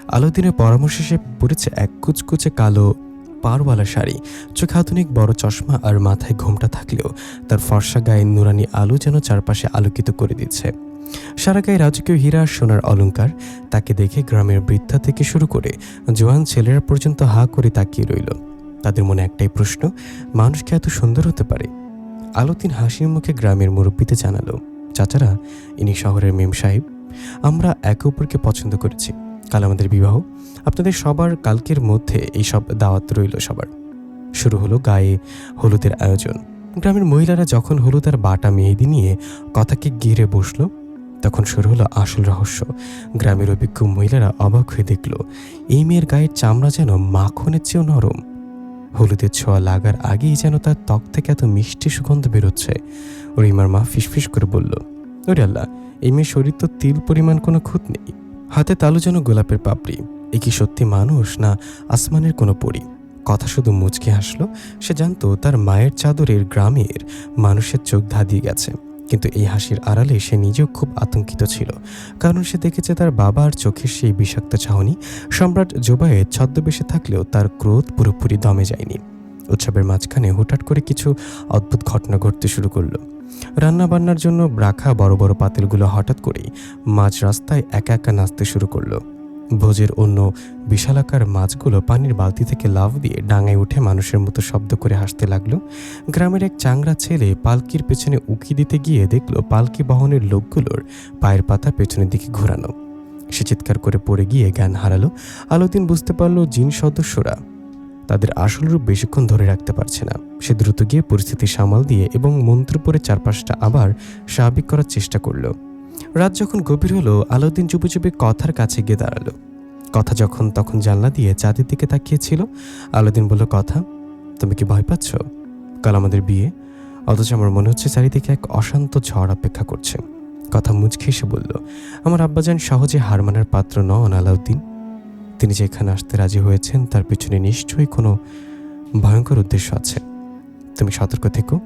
আলাউদ্দিনের পরামর্শে সে পরেছে এক কুচকুচে কালো পাড়ওয়ালা শাড়ি, চোখে আধুনিক বড় চশমা আর মাথায় ঘোমটা থাকলেও তার ফর্সা গায়ে নুরানি আলো যেন চারপাশে আলোকিত করে দিচ্ছে। সারা গায়ে রাজকীয় হীরা আর সোনার অলংকার। তাকে দেখে গ্রামের বৃদ্ধা থেকে শুরু করে জোয়ান ছেলেরা পর্যন্ত হা করে তাকিয়ে রইল। তাদের মনে একটাই প্রশ্ন, মানুষ কি এত সুন্দর হতে পারে? আলাউদ্দিন হাসির মুখে গ্রামের মুরব্বীতে জানালো, চাচারা, ইনি শহরের মেম সাহেব। আমরা একে অপরকে পছন্দ করেছি, কাল আমাদের বিবাহ, আপনাদের সবার কালকের মধ্যে এইসব দাওয়াত রইল সবার। শুরু হলো গায়ে হলুদের আয়োজন। গ্রামের মহিলারা যখন হলুদ আর বাটা মেহেদি নিয়ে কথাকে ঘিরে বসলো, তখন শুরু হলো আসল রহস্য। গ্রামের অভিজ্ঞ মহিলারা অবাক হয়ে দেখল, এই মেয়ের গায়ের চামড়া যেন মাখনের চেয়েও নরম। হলুদের ছোঁয়া লাগার আগেই যেন তার ত্বক থেকে এত মিষ্টি সুগন্ধ বেরোচ্ছে। রিমার মা ফিসফিস করে বলল, ওরে আল্লাহ, এই মেয়ের শরীর তো তিল পরিমাণ কোনো খুঁত নেই, হাতে তালু যেন গোলাপের পাপড়ি। এ কি সত্যি মানুষ না আসমানের কোনো পরী? কথা শুধু মুচকে হাসলো। সে জানতো তার মায়ের চাদরের গ্রামের মানুষের চোখ ধাঁধিয়ে গেছে, কিন্তু এই হাসির আড়ালে সে নিজেও খুব আতঙ্কিত ছিল। কারণ সে দেখেছে তার বাবার চোখের সেই বিষাক্ত চাহনি সম্রাট জোবায়ের ছদ্মবেশে থাকলেও তার ক্রোধ পুরোপুরি দমে যায়নি। উৎসবের মাঝখানে হুটহাট করে কিছু অদ্ভুত ঘটনা ঘটতে শুরু করলো। রান্না বান্নার জন্য রাখা বড় বড় পাতিলগুলো হঠাৎ করেই মাঝ রাস্তায় একা একা নাচতে শুরু করলো। ভোজের অন্য বিশালাকার মাছগুলো পানির বালতি থেকে লাফ দিয়ে ডাঙায় উঠে মানুষের মতো শব্দ করে হাসতে লাগলো। গ্রামের এক চাংড়া ছেলে পালকির পেছনে উকি দিতে গিয়ে দেখলো পালকি বহনের লোকগুলোর পায়ের পাতা পেছনের দিকে ঘোরানো। সে চিৎকার করে পড়ে গিয়ে জ্ঞান হারালো। আলাউদ্দিন বুঝতে পারলো জিন সদস্যরা তাদের আসল রূপ বেশিক্ষণ ধরে রাখতে পারছে না। সে দ্রুত গিয়ে পরিস্থিতি সামাল দিয়ে এবং মন্ত্র পড়ে চারপাশটা আবার স্বাভাবিক করার চেষ্টা করলো। রাত যখন গভীর হলো, আলাউদ্দিন চুপি চুপি কথার কাছে গিয়ে দাঁড়ালো। কথা যখন তখন জানলা দিয়ে চাঁদের দিকে তাকিয়েছিল। আলাউদ্দিন বলল, কথা, তুমি কি ভয় পাচ্ছ? কাল আমাদের বিয়ে, অথচ আমার মনে হচ্ছে চারিদিকে এক অশান্ত ঝড় অপেক্ষা করছে। কথা মুচকে এসে বলল, আমার আব্বাজান সহজে হার মানার পাত্র নন আলাউদ্দিন। তিনি যেখানে আসতে রাজি হয়েছেন তার পেছনে নিশ্চয়ই কোনো ভয়ঙ্কর উদ্দেশ্য আছে। তুমি সতর্ক থেকো,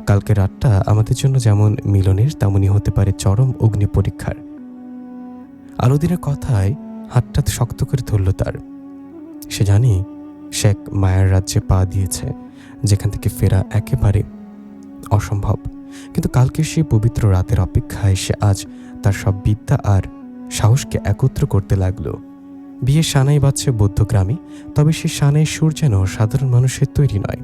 কালকে রাতটা আমাদের জন্য যেমন মিলনের তেমনই হতে পারে চরম অগ্নি পরীক্ষার। আলাউদ্দিনের কথায় হাতটা শক্ত করে ধরল তার। সে জানি সে এক মায়ার রাজ্যে পা দিয়েছে, যেখান থেকে ফেরা একেবারে অসম্ভব। কিন্তু কালকে সেই পবিত্র রাতের অপেক্ষায় সে আজ তার সব বিদ্যা আর সাহসকে একত্র করতে লাগলো। বিয়ের সানাই বাজছে বৌদ্ধগ্রামে, তবে সে সানাই সুর যেন সাধারণ মানুষের তৈরি নয়,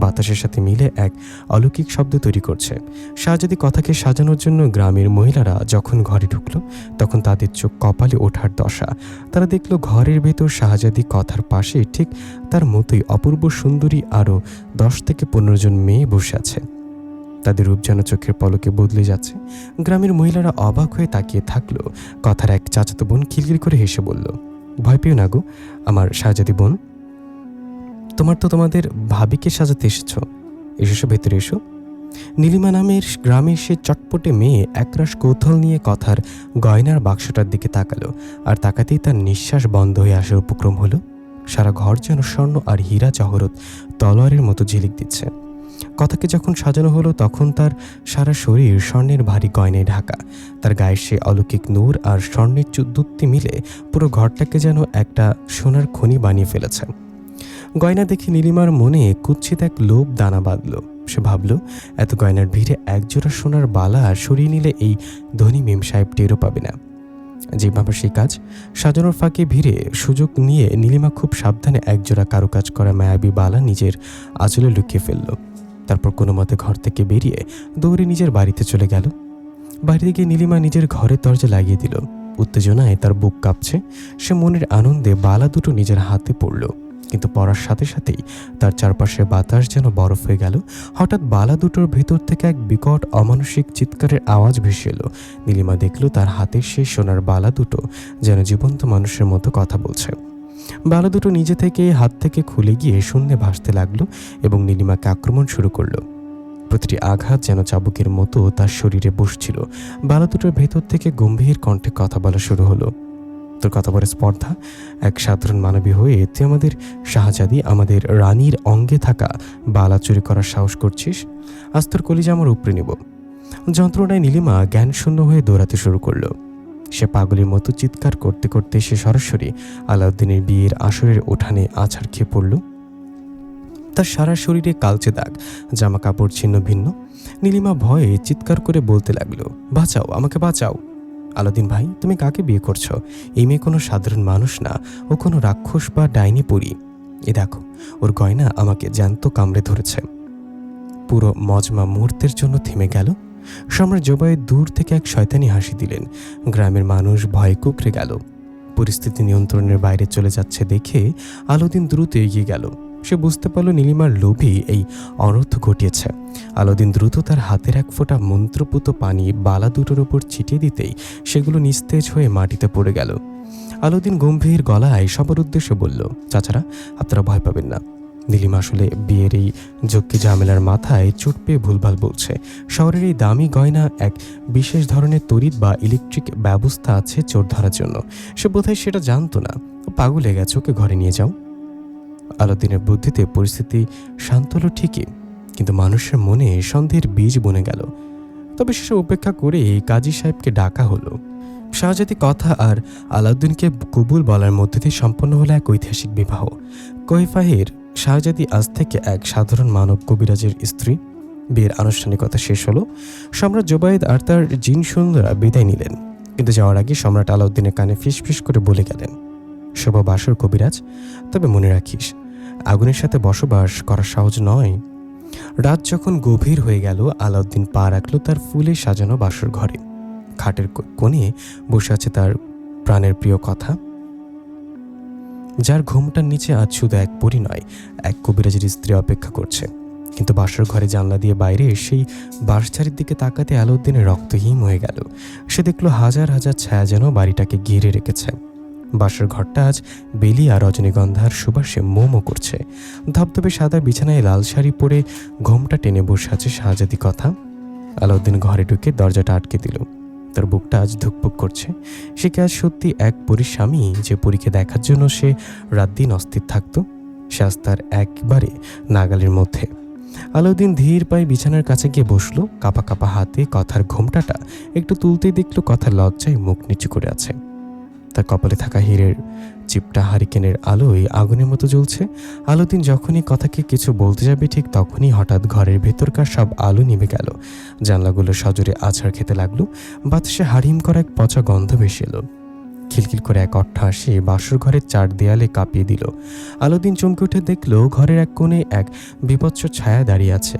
বাতাসের সাথে মিলে এক অলৌকিক শব্দ তৈরি করছে। শাহজাদি কথাকে সাজানোর জন্য গ্রামের মহিলারা যখন ঘরে ঢুকলো, তখন তাদের চোখ কপালে ওঠার দশা। তারা দেখলো ঘরের ভেতর শাহজাদি কথার পাশে ঠিক তার মতোই অপূর্ব সুন্দরী আরও 10 থেকে 15 জন মেয়ে বসে আছে। তাদের রূপ যেন চোখের পলকে বদলে যাচ্ছে। গ্রামের মহিলারা অবাক হয়ে তাকিয়ে থাকলো। কথার এক চাচাতো বোন খিলখিল করে হেসে বলল, ভয় পেও না গো আমার শাহজাদি বোন, তোমার তো তোমাদের ভাবিকে সাজাতে এসেছো, এসো ভেতরে এসো। নীলিমা নামের গ্রামের সে চটপটে মেয়ে একরাশ কৌতূহল নিয়ে কথার গয়নার বাক্সটার দিকে তাকালো, আর তাকাতেই তার নিঃশ্বাস বন্ধ হয়ে আসার উপক্রম হলো। সারা ঘর যেন স্বর্ণ আর হীরা জহরত তলোয়ারের মতো ঝিলিক দিচ্ছে। কথাকে যখন সাজানো হলো, তখন তার সারা শরীর স্বর্ণের ভারী গয়নায় ঢাকা। তার গায়ের সে অলৌকিক নূর আর স্বর্ণের চুদ্দুত্তি মিলে পুরো ঘরটাকে যেন একটা সোনার খনি বানিয়ে ফেলেছে। গয়না দেখে নীলিমার মনে কুৎসিত এক লোভ দানা বাঁধল। সে ভাবল, এত গয়নার ভিড়ে একজোড়া সোনার বালা সরিয়ে নিলে এই ধনী মেম সাহেব টেরও পাবে না। যেভাবে সেই কাজ সাজানোর ফাঁকে ভিড়ে সুযোগ নিয়ে নীলিমা খুব সাবধানে একজোড়া কারুকাজ করা মায়াবী বালা নিজের আঁচলে লুকিয়ে ফেলল। তারপর কোনো মতে ঘর থেকে বেরিয়ে দৌড়ে নিজের বাড়িতে চলে গেল। বাড়িতে গিয়ে নীলিমা নিজের ঘরের দরজা লাগিয়ে দিল। উত্তেজনায় তার বুক কাঁপছে। সে মনের আনন্দে বালা দুটো নিজের হাতে পড়ল, কিন্তু পড়ার সাথে সাথেই তার চারপাশে বাতাস যেন বরফ হয়ে গেল। হঠাৎ বালা দুটোর ভেতর থেকে এক বিকট অমানসিক চিৎকারের আওয়াজ ভেসে এলো। নীলিমা দেখল তার হাতের সেই সোনার বালা দুটো যেন জীবন্ত মানুষের মতো কথা বলছে। বালা দুটো নিজে থেকে হাত থেকে খুলে গিয়ে শূন্যে ভাসতে লাগলো এবং নীলিমাকে আক্রমণ শুরু করলো। প্রতিটি আঘাত যেন চাবুকের মতো তার শরীরে বসছিল। বালা দুটোর ভেতর থেকে গম্ভীর কণ্ঠে কথা বলা শুরু হলো। তোর কথা বলে স্পর্ধা, এক সাধারণ মানবী হয়ে তুই আমাদের শাহজাদি, আমাদের রানীর অঙ্গে থাকা বালা চুরি করার সাহস করছিস? আজ তোর কলিজা আমার উপরে নেব। যন্ত্রণায় নীলিমা জ্ঞান শূন্য হয়ে দৌড়াতে শুরু করলো। সে পাগলের মতো চিৎকার করতে করতে সে সরাসরি আলাউদ্দিনের বিয়ের আসরের উঠানে আছাড় খেয়ে পড়ল। তার সারা শরীরে কালচে দাগ, জামা কাপড় ছিন্ন ভিন্ন। নীলিমা ভয়ে চিৎকার করে বলতে লাগলো, বাঁচাও, আমাকে বাঁচাও। আলাউদ্দিন ভাই, তুমি কাকে বিয়ে করছো? এই মেয়ে কোনো সাধারণ মানুষ না, ও কোনো রাক্ষস বা ডাইনি পরী। এ দেখো, ওর গয়না আমাকে জ্যান্ত কামড়ে ধরেছে। পুরো মজমা মুহূর্তের জন্য থেমে গেল। সম্রাট জোবায়েদ দূর থেকে এক শয়তানি হাসি দিলেন। গ্রামের মানুষ ভয়ে কুঁকড়ে গেল। পরিস্থিতি নিয়ন্ত্রণের বাইরে চলে যাচ্ছে দেখে আলাউদ্দিন দ্রুত এগিয়ে গেল। সে বুঝতে পারল নীলিমার লোভই এই অনর্থ ঘটিয়েছে। আলাউদ্দিন দ্রুত তার হাতের এক ফোঁটা মন্ত্রপুত পানি বালা দুটোর উপর ছিটিয়ে দিতেই সেগুলো নিস্তেজ হয়ে মাটিতে পড়ে গেল। আলাউদ্দিন গম্ভীর গলায় সবার উদ্দেশ্যে বলল, চাচারা, আপনারা ভয় পাবেন না। নীলিমা আসলে বিয়ের এই যজ্ঞি ঝামেলার মাথায় চোট পেয়ে ভুলভাল বলছে। শহরের এই দামি গয়না এক বিশেষ ধরনের তড়িৎ বা ইলেকট্রিক ব্যবস্থা আছে চোর ধরার জন্য। সে বোধহয় সেটা জানতো না। পাগল হয়ে গেছে, ওকে ঘরে নিয়ে যাও। আলাউদ্দিনের বুদ্ধিতে পরিস্থিতি শান্ত হলো ঠিকই, কিন্তু মানুষের মনে সন্দেহের বীজ বনে গেল। তবে শেষে উপেক্ষা করে কাজী সাহেবকে ডাকা হলো। শাহজাদি কথা আর আলাউদ্দিনকে কবুল বলার মধ্যে দিয়ে সম্পন্ন হলো এক ঐতিহাসিক বিবাহ। কৈফাহের শাহজাদি আজ থেকে এক সাধারণ মানব কবিরাজের স্ত্রী। বিয়ের আনুষ্ঠানিকতা শেষ হলো। সম্রাট জোবায়েদ আর তার জিন সৈন্যরা বিদায় নিলেন, কিন্তু যাওয়ার আগে সম্রাট আলাউদ্দিনের কানে ফিসফিস করে বলে গেলেন, শুভ বাসর কবিরাজ, তবে মনে রাখিস, আগুনের সাথে বসবাস করা সহজ নয়। রাত যখন গভীর হয়ে গেল, আলাউদ্দিন পা রাখল তার ফুলে সাজানো বাসর ঘরে। খাটের কোণে বসে আছে তার প্রাণের প্রিয় কথা, যার ঘুমটার নিচে আজ শুধু এক পরী নয়, এক কবিরাজের স্ত্রী অপেক্ষা করছে। কিন্তু বাসর ঘরে জানলা দিয়ে বাইরে সেই বাঁশঝাড়ির দিকে তাকাতে আলাউদ্দিনের রক্তহীন হয়ে গেল। সে দেখল হাজার হাজার ছায়া যেন বাড়িটাকে ঘিরে রেখেছে। বাসর ঘরটা আজ বেলি আর রজনীগন্ধার সুবাসে মোমো করছে। ধবধবে সাদা বিছানায় লাল শাড়ি পরে ঘোমটা টেনে বসে আছে শাহজাদি কথা। আলাউদ্দিন ঘরে ঢুকে দরজাটা আটকে দিল। তার বুকটা আজ ধুকপুক করছে। সে কি আজ সত্যি এক পরীর স্বামী, যে পরীকে দেখার জন্য সে রাত দিন অস্থির থাকত? সে আজ তার একবারে নাগালের মধ্যে। আলাউদ্দিন ধীর পায়ে বিছানার কাছে গিয়ে বসলো। কাপা কাপা হাতে কথার ঘোমটাটা একটু তুলতেই দেখলো কথার লজ্জায় মুখ নিচু করে আছে। তার কপালে থাকা হীরের চিপটা হারিকেনের আলোয় আগুনের মতো জ্বলছে। আলাউদ্দিন যখনই কথাকে কিছু বলতে যাবে, ঠিক তখনই হঠাৎ ঘরের ভেতরকার সব আলো নিভে গেল। জানলাগুলো সজোরে আছাড় খেতে লাগলো। বাতাসে হাড়হিম করা এক পচা গন্ধ ভেসে এলো। খিলখিল করে এক অট্টহাসি বাসর ঘরের চার দেয়ালে কাঁপিয়ে দিল। আলাউদ্দিন চমকে উঠে দেখল ঘরের এক কোণে এক বিভৎস ছায়া দাঁড়িয়ে আছে।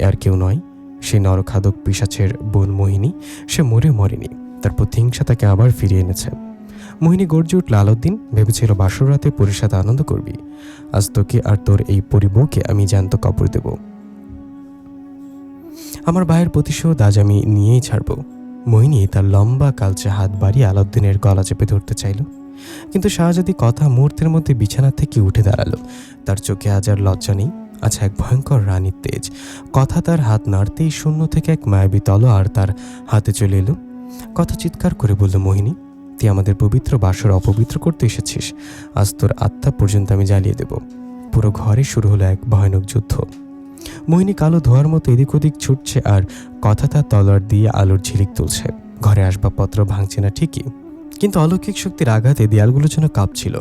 আর কেউ নয়, সেই নরখাদক পিশাচের বোন মোহিনী। সে মরেনি, তার প্রতিহিংসা তাকে আবার ফিরিয়ে এনেছে। মোহিনী গর্জে উঠল, আলাউদ্দিন, ভেবেছিল বাসর রাতে পরীর সাথে আনন্দ করবি। আজ তোকে আর তোর এই পরিবউকে আমি জ্যান্ত কবর দেব। আমার ভাইয়ের প্রতিশোধ আজ আমি নিয়েই ছাড়ব। মোহিনী তার লম্বা কালচে হাত বাড়িয়ে আলাউদ্দিনের গলা চেপে ধরতে চাইল, কিন্তু শাহজাদি কথা মুহূর্তের মধ্যে বিছানা থেকে উঠে দাঁড়ালো। তার চোখে আজ আর লজ্জা নেই, আছে এক ভয়ঙ্কর রানীর তেজ। কথা তার হাত নাড়তেই শূন্য থেকে এক মায়াবী তলোয়ার তার হাতে চলে এলো। কথা চিৎকার করে বলল, মোহিনী, তুই আমাদের পবিত্র বাসর অপবিত্র করতে এসেছিস। আজ তোর আত্মা পর্যন্ত আমি জ্বালিয়ে দেব। পুরো ঘরে শুরু হলো এক ভয়ানক যুদ্ধ। মোহিনী কালো ধোয়ার মতো এদিক ওদিক ছুটছে আর কথা তার তলোয়ার দিয়ে আলোর ঝিলিক তুলছে। ঘরে আসবাবপত্র ভাঙছে না ঠিকই, কিন্তু অলৌকিক শক্তির আঘাতে দেয়ালগুলো যেন কাঁপছিল।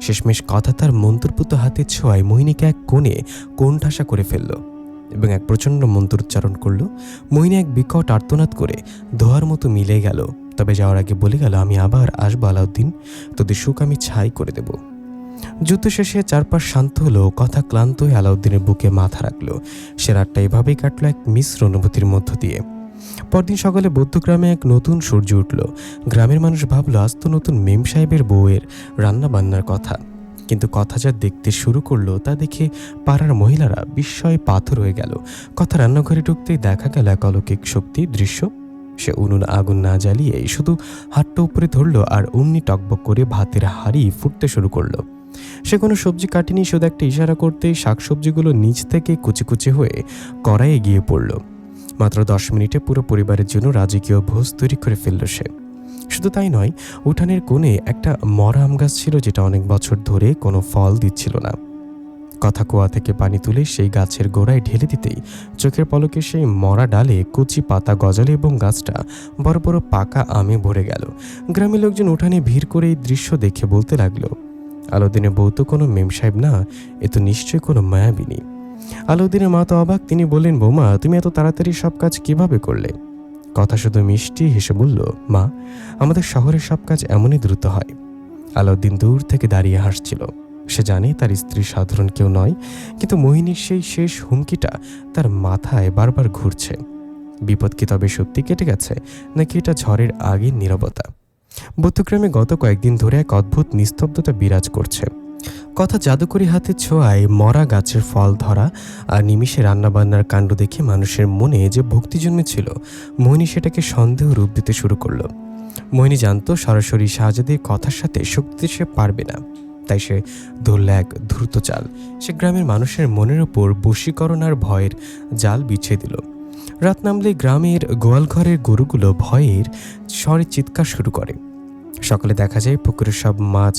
শেষমেশ কথা তার মন্ত্রপুত হাতের ছোঁয়ায় মোহিনীকে এক কোণে কোণঠাসা করে ফেলল এবং এক প্রচণ্ড মন্ত্রোচ্চারণ করল। মোহিনী এক বিকট আর্তনাদ করে ধোয়ার মতো মিলে গেল। তবে যাওয়ার আগে বলে গেল, আমি আবার আসবো আলাউদ্দিন, তোদের সুখ আমি ছাই করে দেব। যুদ্ধ শেষে চারপাশ শান্ত হলো। কথা ক্লান্ত হয়ে আলাউদ্দিনের বুকে মাথা রাখলো। সে রাতটা এভাবেই কাটলো এক মিশ্র অনুভূতির মধ্য দিয়ে। পরদিন সকালে বৌদ্ধগ্রামে এক নতুন সূর্য উঠল। গ্রামের মানুষ ভাবল, আজ তো নতুন মেম সাহেবের বউয়ের রান্না বান্নার কথা। কিন্তু কথা যা দেখতে শুরু করলো তা দেখে পাড়ার মহিলারা বিস্ময়ে পাথর হয়ে গেল। কথা রান্নাঘরে ঢুকতেই দেখা গেল এক অলৌকিক শক্তি দৃশ্য। সে উনুন আগুন না জ্বালিয়ে শুধু হাতটা উপরে ধরলো আর অমনি টকবক করে ভাতের হাঁড়ি ফুটতে শুরু করলো। সে কোনো সবজি কাটেনি, শুধু একটা ইশারা করতেই শাকসবজিগুলো নিচ থেকে কুচি কুচি হয়ে কড়াইয়ে গিয়ে পড়ল। মাত্র 10 মিনিটে পুরো পরিবারের জন্য রাজকীয় ভোজ তৈরি করে ফেলল সে। শুধু তাই নয়, উঠানের কোণে একটা মরা আম গাছ ছিল, যেটা অনেক বছর ধরে কোনো ফল দিচ্ছিল না। কথা কুয়া থেকে পানি তুলে সেই গাছের গোড়ায় ঢেলে দিতেই চোখের পলকে সেই মরা ডালে কচি পাতা গজালে এবং গাছটা বড় বড় পাকা আমে ভরে গেল। গ্রামের লোকজন উঠানে ভিড় করে এই দৃশ্য দেখে বলতে লাগলো, আলাউদ্দিনের বউ তো কোনো মেম সাহেব না, এ তো নিশ্চয়ই কোনো মায়াবিনী। আলাউদ্দিনের মা তো অবাক। তিনি বললেন, বৌমা, তুমি এত তাড়াতাড়ি সব কাজ কিভাবে করলে? কথা শুধু মিষ্টি হেসে বলল, মা, আমাদের শহরের সব কাজ এমনই দ্রুত হয়। আলাউদ্দিন দূর থেকে দাঁড়িয়ে হাসছিল। সে জানে তার স্ত্রী সাধারণ কেউ নয়, কিন্তু মোহিনীর সেই শেষ হুমকিটা তার মাথায় বারবার ঘুরছে। বিপদ কি তবে সত্যি কেটে গেছে, নাকি এটা ঝড়ের আগের নীরবতা? বৌদ্ধগ্রামে গত কয়েকদিন ধরে এক অদ্ভুত নিস্তব্ধতা বিরাজ করছে। কথা জাদুকরি হাতের ছোঁয়ায় মরা গাছের ফল ধরা আর নিমিষে রান্নাবান্নার কাণ্ড দেখে মানুষের মনে যে ভক্তি জন্মেছিল, মোহিনী সেটাকে সন্দেহ রূপ দিতে শুরু করলো। মোহিনী জানতো সরাসরি শাহজাদির কথার সাথে শক্তি সে পারবে না, তাই সে ধরল এক দ্রুত চাল। সে গ্রামের মানুষের মনের ওপর বশীকরণ আর ভয়ের জাল বিছিয়ে দিল। রাত নামলে গ্রামের গোয়ালঘরের গরুগুলো ভয়ের স্বরে চিৎকার শুরু করে। সকালে দেখা যায় পুকুরের সব মাছ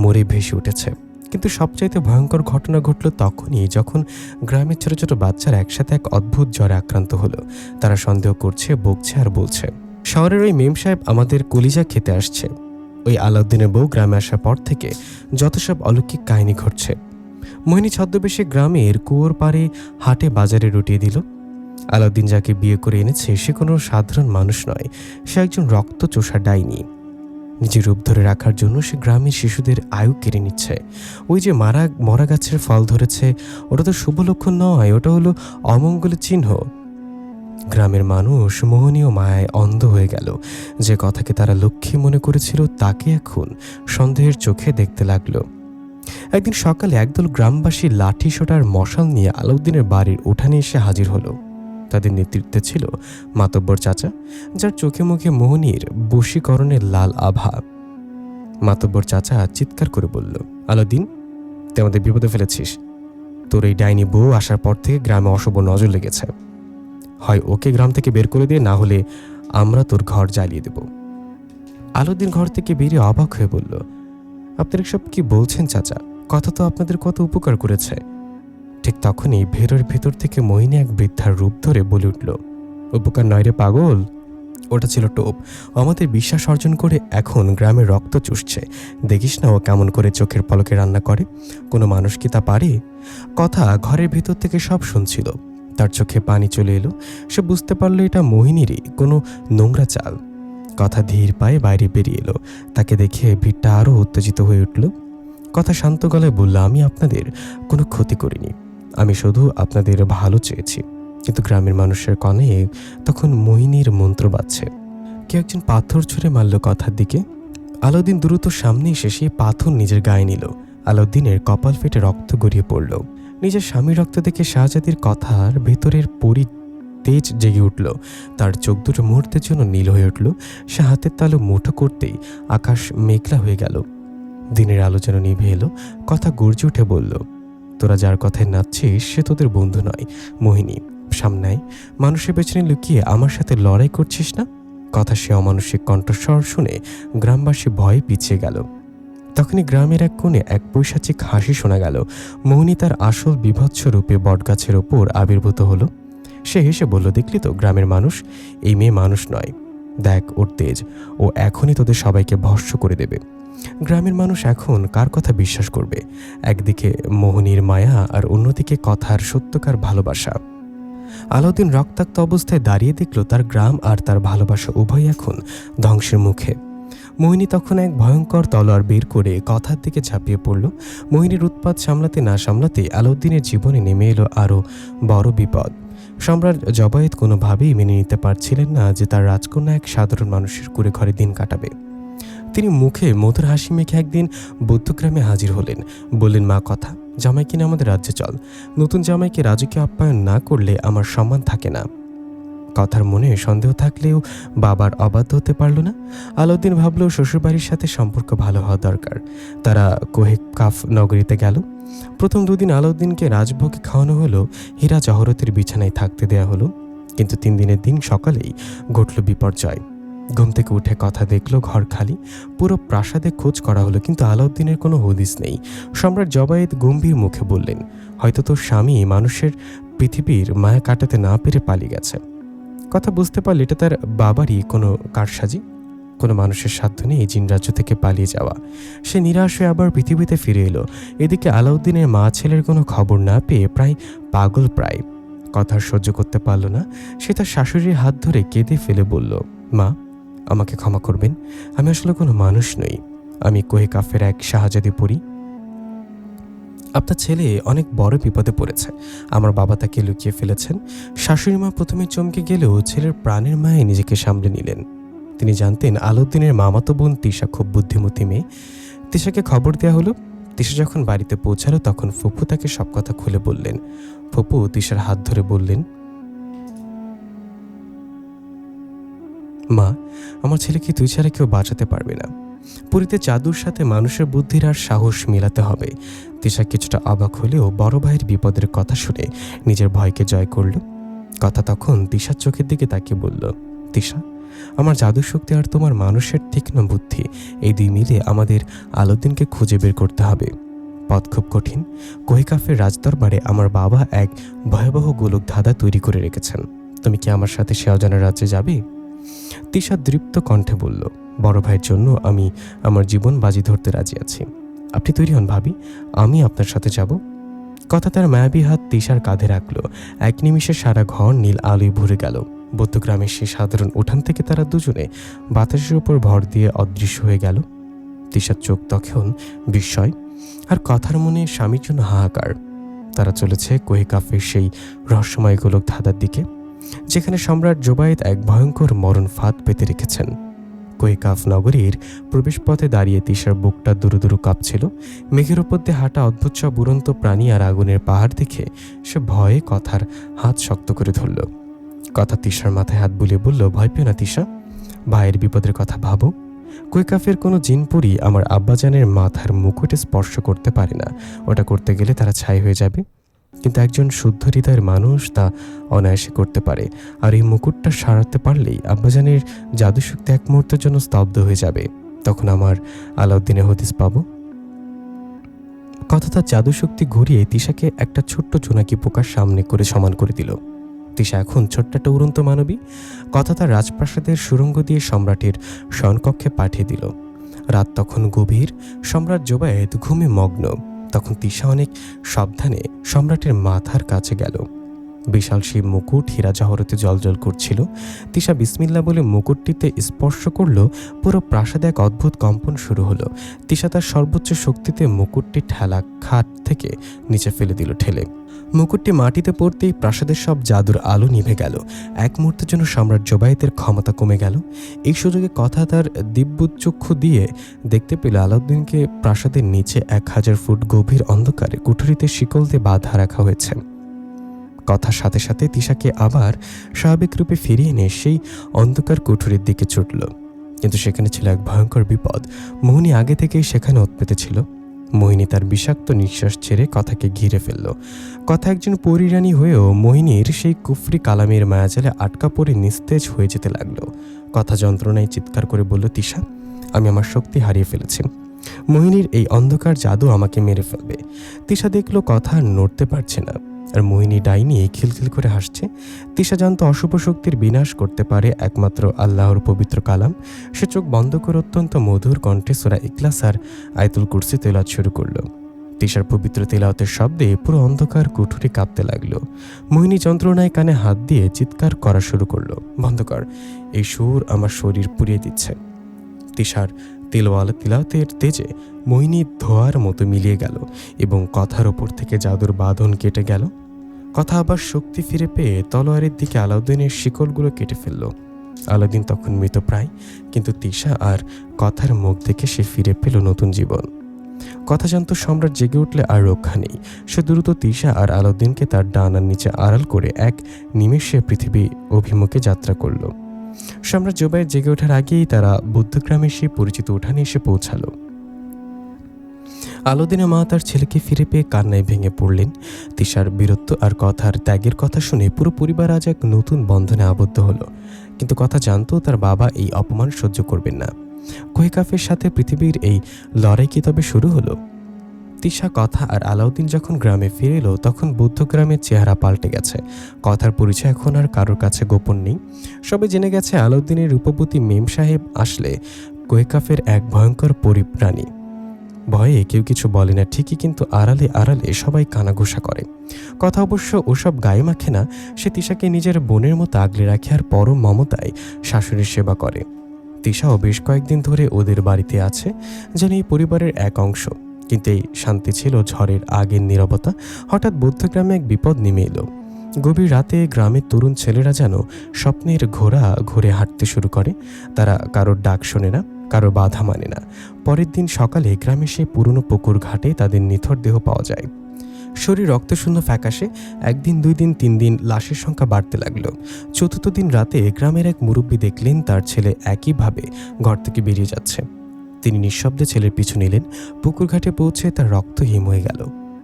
মরে ভেসে উঠেছে। কিন্তু সবচাইতে ভয়ঙ্কর ঘটনা ঘটল তখনই, যখন গ্রামের ছোট ছোট বাচ্চারা একসাথে এক অদ্ভুত জ্বরে আক্রান্ত হলো। তারা সন্দেহ করছে, বকছে আর বলছে, শহরের ওই মেম সাহেব আমাদের কলিজা খেতে আসছে। ওই আলাউদ্দিনের বউ গ্রামে আসার পর থেকে যত সব অলৌকিক কাহিনী ঘটছে। মোহিনী ছদ্মবেশে গ্রামের কুয়োর পাড়ে হাটে বাজারে রটিয়ে দিল। আলাউদ্দিন যাকে বিয়ে করে এনেছে সে কোনো সাধারণ মানুষ নয়, সে একজন রক্তচোষা ডাইনি। নিজের রূপ ধরে রাখার জন্য সে গ্রামের শিশুদের আয়ু কেড়ে নিচ্ছে। ওই যে মরা গাছের ফল ধরেছে, ওটা তো শুভ লক্ষণ নয়, ওটা হলো অমঙ্গলের চিহ্ন। গ্রামের মানুষ মোহনীয় মায়ায় অন্ধ হয়ে গেল। যে কথাকে তারা লক্ষ্মী মনে করেছিল তাকে এখন সন্দেহের চোখে দেখতে লাগলো। একদিন সকালে একদল গ্রামবাসী লাঠি সোটার মশাল নিয়ে আলাউদ্দিনের বাড়ির উঠানে এসে হাজির হলো। তাদের নেতৃত্বে ছিল মাতব্বর চাচা, যার চোখে মুখে মোহনীর বশীকরণের লাল আভা। মাতব্বর চাচা চিৎকার করে বলল, আলাউদ্দিন, তুই আমাদের বিপদে ফেলেছিস। তোর এই ডাইনি বউ আসার পর থেকে গ্রামে অশুভ নজর লেগেছে। হয় ওকে গ্রাম থেকে বের করে দিয়ে, না হলে আমরা তোর ঘর জ্বালিয়ে দেব। আলাউদ্দিন ঘর থেকে বেরিয়ে অবাক হয়ে বলল, আপনারা সব কি বলছেন চাচা? কথা তো আপনাদের কত উপকার করেছে। ঠিক তখনই ভেতর থেকে মোহিনী এক বৃদ্ধার রূপ ধরে বলে উঠল, উপকার নয় রে পাগল, ওটা ছিল টোপ। আমাদের বিশ্বাস অর্জন করে এখন গ্রামের রক্ত চুষছে। দেখিস না ও কেমন করে চোখের পলকে রান্না করে? কোনো মানুষ কি তা পারে? কথা ঘরের ভেতর থেকে সব শুনছিল। তার চোখে পানি চলে এলো। সে বুঝতে পারলো এটা মোহিনীরই কোনো নোংরা চাল। কথা ধীর পায়ে বাইরে বেরিয়ে এলো। তাকে দেখে ভিড়টা আরও উত্তেজিত হয়ে উঠল। কথা শান্ত গলায় বলল, আমি আপনাদের কোনো ক্ষতি করিনি, আমি শুধু আপনাদের ভালো চেয়েছি। কিন্তু গ্রামের মানুষের কানে তখন মোহিনীর মন্ত্র বাজছে। কেউ একজন পাথর ছুঁড়ে মারল কথার দিকে। আলাউদ্দিন দ্রুত সামনে এসে সেই পাথর নিজের গায়ে নিল। আলাউদ্দিনের কপাল ফেটে রক্ত গড়িয়ে পড়ল। নিজের স্বামীর রক্ত দেখে শাহজাদির কথার ভেতরের তেজ জেগে উঠল। তার চোখ দুটো মুহূর্তের জন্য নীল হয়ে উঠল। সে হাতের তালু মুঠো করতেই আকাশ মেঘলা হয়ে গেল। দিনের আলো যেন নিভে এলো। কথা গর্জে উঠে বলল, তোরা যার কথায় নাচছিস সে তোদের বন্ধু নয় মোহিনী। সামনায় মানুষের পেছনে লুকিয়ে আমার সাথে লড়াই করছিস না? কথা সে অমানসিক কণ্ঠস্বর শুনে গ্রামবাসী ভয়ে পিছিয়ে গেল। তখনই গ্রামের এক কোণে এক পৈশাচিক হাসি শোনা গেল। মোহিনী তার আসল বিভৎস রূপে বটগাছের ওপর আবির্ভূত হলো। সে হেসে বলল, দেখলি তো গ্রামের মানুষ, এই মেয়ে মানুষ নয়। দেখ ওর তেজ, ও এখনই তোদের সবাইকে ভস্ম করে দেবে। গ্রামের মানুষ এখন কার কথা বিশ্বাস করবে? একদিকে মোহিনীর মায়া আর অন্যদিকে কথার সত্যকার ভালোবাসা। আলাউদ্দিন রক্তাক্ত অবস্থায় দাঁড়িয়ে দেখল তার গ্রাম আর তার ভালোবাসা উভয় এখন ধ্বংসের মুখে। মোহিনী তখন এক ভয়ঙ্কর তলোয়ার বের করে কথার দিকে ঝাঁপিয়ে পড়ল। মোহিনীর উৎপাত সামলাতে না সামলাতে আলাউদ্দিনের জীবনে নেমে এলো আরও বড় বিপদ। সম্রাট জবায়েত কোনোভাবেই মেনে নিতে পারছিলেন না যে তার রাজকন্যা এক সাধারণ মানুষের কুঁড়ে ঘরে দিন কাটাবে। তিনি মুখে মধুর হাসি মেখে একদিন বৌদ্ধগ্রামে হাজির হলেন। বললেন, মা কথা, জামাই কিনে আমাদের রাজ্যে চল। নতুন জামাইকে রাজকীয় আপ্যায়ন না করলে আমার সম্মান থাকে না। কথার মনে সন্দেহ থাকলেও বাবার অবাধ্য হতে পারল না। আলাউদ্দিন ভাবল শ্বশুরবাড়ির সাথে সম্পর্ক ভালো হওয়া দরকার। তারা কোহে কাফ নগরীতে গেল। প্রথম দুদিন আলাউদ্দিনকে রাজভোগে খাওয়ানো হলো, হীরা জহরতের বিছানায় থাকতে দেয়া হলো। কিন্তু 3 দিনের দিন সকালেই ঘটল বিপর্যয়। ঘুম থেকে উঠে কথা দেখলো ঘর খালি। পুরো প্রাসাদে খোঁজ করা হলো, কিন্তু আলাউদ্দিনের কোনো হদিস নেই। সম্রাট জবায়েত গম্ভীর মুখে বললেন, হয়তো তোর স্বামী মানুষের পৃথিবীর মায়া কাটাতে না পেরে পালিয়ে গেছে। কথা বুঝতে পারলে এটা তার বাবারই কোনো কারসাজি। কোনো মানুষের সাধ্য নেই এই জিন রাজ্য থেকে পালিয়ে যাওয়া। সে নিরাশ হয়ে আবার পৃথিবীতে ফিরে এলো। এদিকে আলাউদ্দিনের মা ছেলের কোনো খবর না পেয়ে প্রায় পাগল। কথা সহ্য করতে পারল না। সে তার শাশুড়ির হাত ধরে কেঁদে ফেলে বলল, মা, আমাকে ক্ষমা করবেন, আমি আসলে কোনো মানুষ নই। আমি কোহে কাফের এক শাহজাদি পরী। আপনার ছেলে অনেক বড় বিপদে পড়েছে। আমার বাবা তাকে লুকিয়ে ফেলেছেন। শাশুড়ি মা প্রথমে চমকে গেলেও ছেলের প্রাণের মায়ে নিজেকে সামলে নিলেন। তিনি জানতেন আলাউদ্দিনের মামাতো বোন তিশা খুব বুদ্ধিমতী মেয়ে। তিশাকে খবর দেওয়া হলো। তিশা যখন বাড়িতে পৌঁছালো তখন ফুপু তাকে সব কথা খুলে বললেন। ফুপু তিশার হাত ধরে বললেন, মা, আমার ছেলেকে তুই ছাড়া কেউ বাঁচাতে পারবে না। পুরীতে জাদুর সাথে মানুষের বুদ্ধির আর সাহস মেলাতে হবে। তিশা কিছুটা অবাক হলেও বড় ভাইয়ের বিপদের কথা শুনে নিজের ভয়কে জয় করল। কথা তখন তিশার চোখের দিকে তাকিয়ে বলল, তিশা, আমার জাদুর শক্তি আর তোমার মানুষের তীক্ষ্ণ বুদ্ধি, এই দুই মিলে আমাদের আলাউদ্দিনকে খুঁজে বের করতে হবে। পথ খুব কঠিন। কোহিকাফের রাজদরবারে আমার বাবা এক ভয়াবহ গোলক ধাঁধা তৈরি করে রেখেছেন। তুমি কি আমার সাথে সে অজানা রাজ্যে যাবে? তিশা দৃপ্ত কণ্ঠে বলল, বড় ভাইয়ের জন্য আমি আমার জীবন বাজি ধরতে রাজি আছি। আপনি তৈরি হন ভাবি, আমি আপনার সাথে যাব। কথা তার মায়াবী হাত তিশার কাঁধে রাখল। এক নিমিষে সারা ঘর নীল আলোয় ভরে গেল। বৌদ্ধগ্রামের সেই সাধারণ উঠান থেকে তারা দুজনে বাতাসের উপর ভর দিয়ে অদৃশ্য হয়ে গেল। তিশার চোখ তখন বিস্ময়, আর কথার মনে স্বামীর জন্য হাহাকার। তারা চলেছে কোহিকাফের সেই রহস্যময় গোলক ধাঁধার দিকে, যেখানে সম্রাট জোবায়েদ এক ভয়ঙ্কর মরণ ফাঁদ পেতে রেখেছেন। কোহিকাফ নগরীর প্রবেশপথে দাঁড়িয়ে তিশার বুকটা দুরু দুরু কাঁপছিল। মেঘের ওপর দিয়ে হাঁটা অদ্ভুত সব উড়ন্ত প্রাণী আর আগুনের পাহাড় দেখে সে ভয়ে কথার হাত শক্ত করে ধরল। কথা তিশার মাথায় হাত বুলিয়ে বলল, ভয় পেও না তিশা, ভাইয়ের বিপদের কথা ভাবো। কোহিকাফের কোনো জিনপুরি আমার আব্বাজানের মাথার মুকুটে স্পর্শ করতে পারে না। ওটা করতে গেলে তারা ছাই হয়ে যাবে, কিন্তু একজন শুদ্ধ হৃদয়ের মানুষ তা অনায়াসে করতে পারে। আর এই মুকুটটা সারাতে পারলেই আব্বাজানের জাদুশক্তি এক মুহূর্তের জন্য স্তব্ধ হয়ে যাবে। তখন আমার আলাউদ্দিনের হদিস পাবো। কথা তার জাদুশক্তি ঘুরিয়ে তিশাকে একটা ছোট্ট জোনাকি পোকার সামনে করে সমান করে দিল। তিশা এখন ছোট্ট একটা উড়ন্ত মানবী। কথা তার রাজপ্রাসাদের সুড়ঙ্গ দিয়ে সম্রাটের শয়নকক্ষে পাঠিয়ে দিল। রাত তখন গভীর। সম্রাট জোবায়েদ ঘুমে মগ্ন। তখন তিশা অনেক সাবধানে সম্রাটের মাথার কাছে গেল। বিশাল সেই মুকুট হীরা জহরতে জ্বলজ্বল করছিল। তিশা বিসমিল্লা বলে মুকুটটিতে স্পর্শ করল। পুরো প্রাসাদে এক অদ্ভুত কম্পন শুরু হলো। তিশা তার সর্বোচ্চ শক্তিতে মুকুটটি ঠেলা খাট থেকে নিচে ফেলে দিল ঠেলে। মুকুটটি মাটিতে পড়তেই প্রাসাদের সব জাদুর আলো নিভে গেল। এক মুহূর্তের জন্য সম্রাট জোবায়েদের ক্ষমতা কমে গেল। এই সুযোগে কথা তার দিব্যচক্ষু দিয়ে দেখতে পেল আলাউদ্দিনকে প্রাসাদের নিচে 1000 ফুট গভীর অন্ধকারে কুঠুরিতে শিকল দিয়ে বাঁধা রাখা হয়েছে। কথার সাথে সাথে তিশাকে আবার স্বাভাবিক রূপে ফিরিয়ে এনে সেই অন্ধকার কুঠুরির দিকে ছুটল। কিন্তু সেখানে ছিল এক ভয়ঙ্কর বিপদ। মোহিনী আগে থেকেই সেখানে উৎপেতে ছিল। মোহিনী তার বিষাক্ত নিঃশ্বাস ছেড়ে কথাকে ঘিরে ফেলল। কথা একজন পরিরানী হয়েও মোহিনীর সেই কুফরি কালামের মায়াজালে আটকা পড়ে নিস্তেজ হয়ে যেতে লাগলো। কথা যন্ত্রণায় চিৎকার করে বলল, তিশা, আমি আমার শক্তি হারিয়ে ফেলেছি। মোহিনীর এই অন্ধকার জাদু আমাকে মেরে ফেলবে। তিশা দেখলো কথা আর নড়তে পারছে না, আর মোহিনী ডাইনি খিলখিল করে হাসছে। তিশা জানত অশুভ শক্তির বিনাশ করতে পারে একমাত্র আল্লাহর পবিত্র কালাম। সে চোখ বন্ধ করে অত্যন্ত মধুর কণ্ঠে সূরা ইখলাস আর আয়াতুল কুরসি তেলাওয়াত শুরু করলো। তিশার পবিত্র তেলাওয়াতের শব্দে পুরো অন্ধকার কুঠুরি কাঁপতে লাগলো। মোহিনী যন্ত্রণায় কানে হাত দিয়ে চিৎকার করা শুরু করলো, বন্ধ কর, এই সুর আমার শরীর পুড়িয়ে দিচ্ছে। তিশার তিলাওয়াতের তেজে মোহিনী ধোয়ার মতো মিলিয়ে গেল এবং কথার ওপর থেকে জাদুর বাঁধন কেটে গেল। কথা আবার শক্তি ফিরে পেয়ে তলোয়ারের দিকে আলাউদ্দিনের শিকলগুলো কেটে ফেলল। আলাউদ্দিন তখন মৃতপ্রায়, কিন্তু তিশা আর কথার মুখ দেখে সে ফিরে পেল নতুন জীবন। কথা জানত সম্রাট জেগে উঠলে আর রক্ষা নেই। সে দ্রুত তিশা আর আলাউদ্দিনকে তার ডানার নিচে আড়াল করে এক নিমেষে পৃথিবী অভিমুখে যাত্রা করল। সম্রাট জোবায়েদ জেগে ওঠার আগেই তারা বুদ্ধগ্রামের সেই পরিচিত উঠানে এসে পৌঁছালো। আলাউদ্দিনের মা তার ছেলেকে ফিরে পেয়ে কান্নায় ভেঙে পড়লেন। তিশার বীরত্ব আর কথার ত্যাগের কথা শুনে পুরো পরিবার আজ এক নতুন বন্ধনে আবদ্ধ হলো। কিন্তু কথা জানতো তার বাবা এই অপমান সহ্য করবেন না। কোহিকাফের সাথে পৃথিবীর এই লড়াই কি তবে শুরু হলো? তিশা, কথা আর আলাউদ্দিন যখন গ্রামে ফিরে এলো তখন বুদ্ধগ্রামের চেহারা পাল্টে গেছে। কথার পরিচয় এখন আর কারোর কাছে গোপন নেই। সবাই জেনে গেছে আলাউদ্দিনের রূপবতী মেম সাহেব আসলে কোহিকাফের এক ভয়ঙ্কর পরিপ্রাণী। ভয়ে কেউ কিছু বলে না ঠিকই, কিন্তু আড়ালে আড়ালে সবাই কানাঘুষা করে। কথা অবশ্য ওসব গায়ে মাখে না। সে তিশাকে নিজের বোনের মতো আগলে রাখে আর পরম মমতায় শাশুড়ির সেবা করে। তিশাও বেশ কয়েকদিন ধরে ওদের বাড়িতে আছে, যেন এই পরিবারের এক অংশ। কিন্তু এই শান্তি ছিল ঝড়ের আগের নীরবতা। হঠাৎ বৌদ্ধগ্রামে এক বিপদ নেমে এলো। গভীর রাতে গ্রামের তরুণ ছেলেরা যেন স্বপ্নের ঘোড়া ঘুরে হাঁটতে শুরু করে। তারা কারোর ডাক শোনে না, কারো বাধা মানে না। পরের দিন সকালে গ্রামে সেই পুরনো পুকুর ঘাটে তাদের নিথর দেহ পাওয়া যায়। শরীর রক্তশূন্য ফ্যাকাশে। একদিন, 2 দিন, 3 দিন লাশের সংখ্যা বাড়তে লাগলো। চতুর্থ দিন রাতে গ্রামের এক মুরব্বী দেখলেন তার ছেলে একইভাবে ঘর থেকে বেরিয়ে যাচ্ছে। তিনি নিঃশব্দে ছেলের পিছু নিলেন। পুকুর ঘাটে পৌঁছে তার রক্ত হিম হয়ে গেল।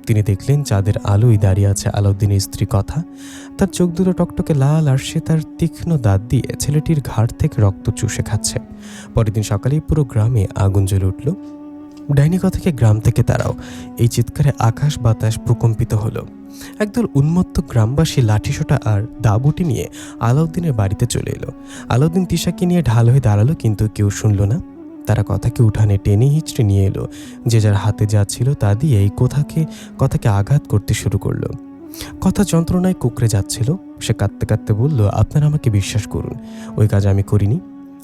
তিনি দেখলেন চাঁদের আলোয় দাঁড়িয়ে আছে আলাউদ্দিনের স্ত্রী কথা। তার চোখ দুটো টকটকে লাল, আর সে তার তীক্ষ্ণ দাঁত দিয়ে ছেলেটির ঘাড় থেকে রক্ত চুষে খাচ্ছে। পরের দিন সকালেই পুরো গ্রামে আগুন জ্বলে উঠল। ডাইনি কথাকে গ্রাম থেকে তাড়াও, এই চিৎকারে আকাশ বাতাস প্রকম্পিত হলো। একদল উন্মত্ত গ্রামবাসী লাঠিসোঁটা আর দাবুটি নিয়ে আলাউদ্দিনের বাড়িতে চলে এলো। আলাউদ্দিন তিশাকে নিয়ে ঢাল হয়ে দাঁড়ালো, কিন্তু কেউ শুনল না। তারা কথাকে উঠানে টেনে হিঁচড়ে নিয়ে এলো। যে যার হাতে যা ছিল তা দিয়ে এই কথাকে আঘাত করতে শুরু করলো। কথা যন্ত্রণায় কুঁকড়ে যাচ্ছিল। সে কাঁদতে কাঁদতে বলল, আপনারা আমাকে বিশ্বাস করুন, ওই কাজ আমি করিনি।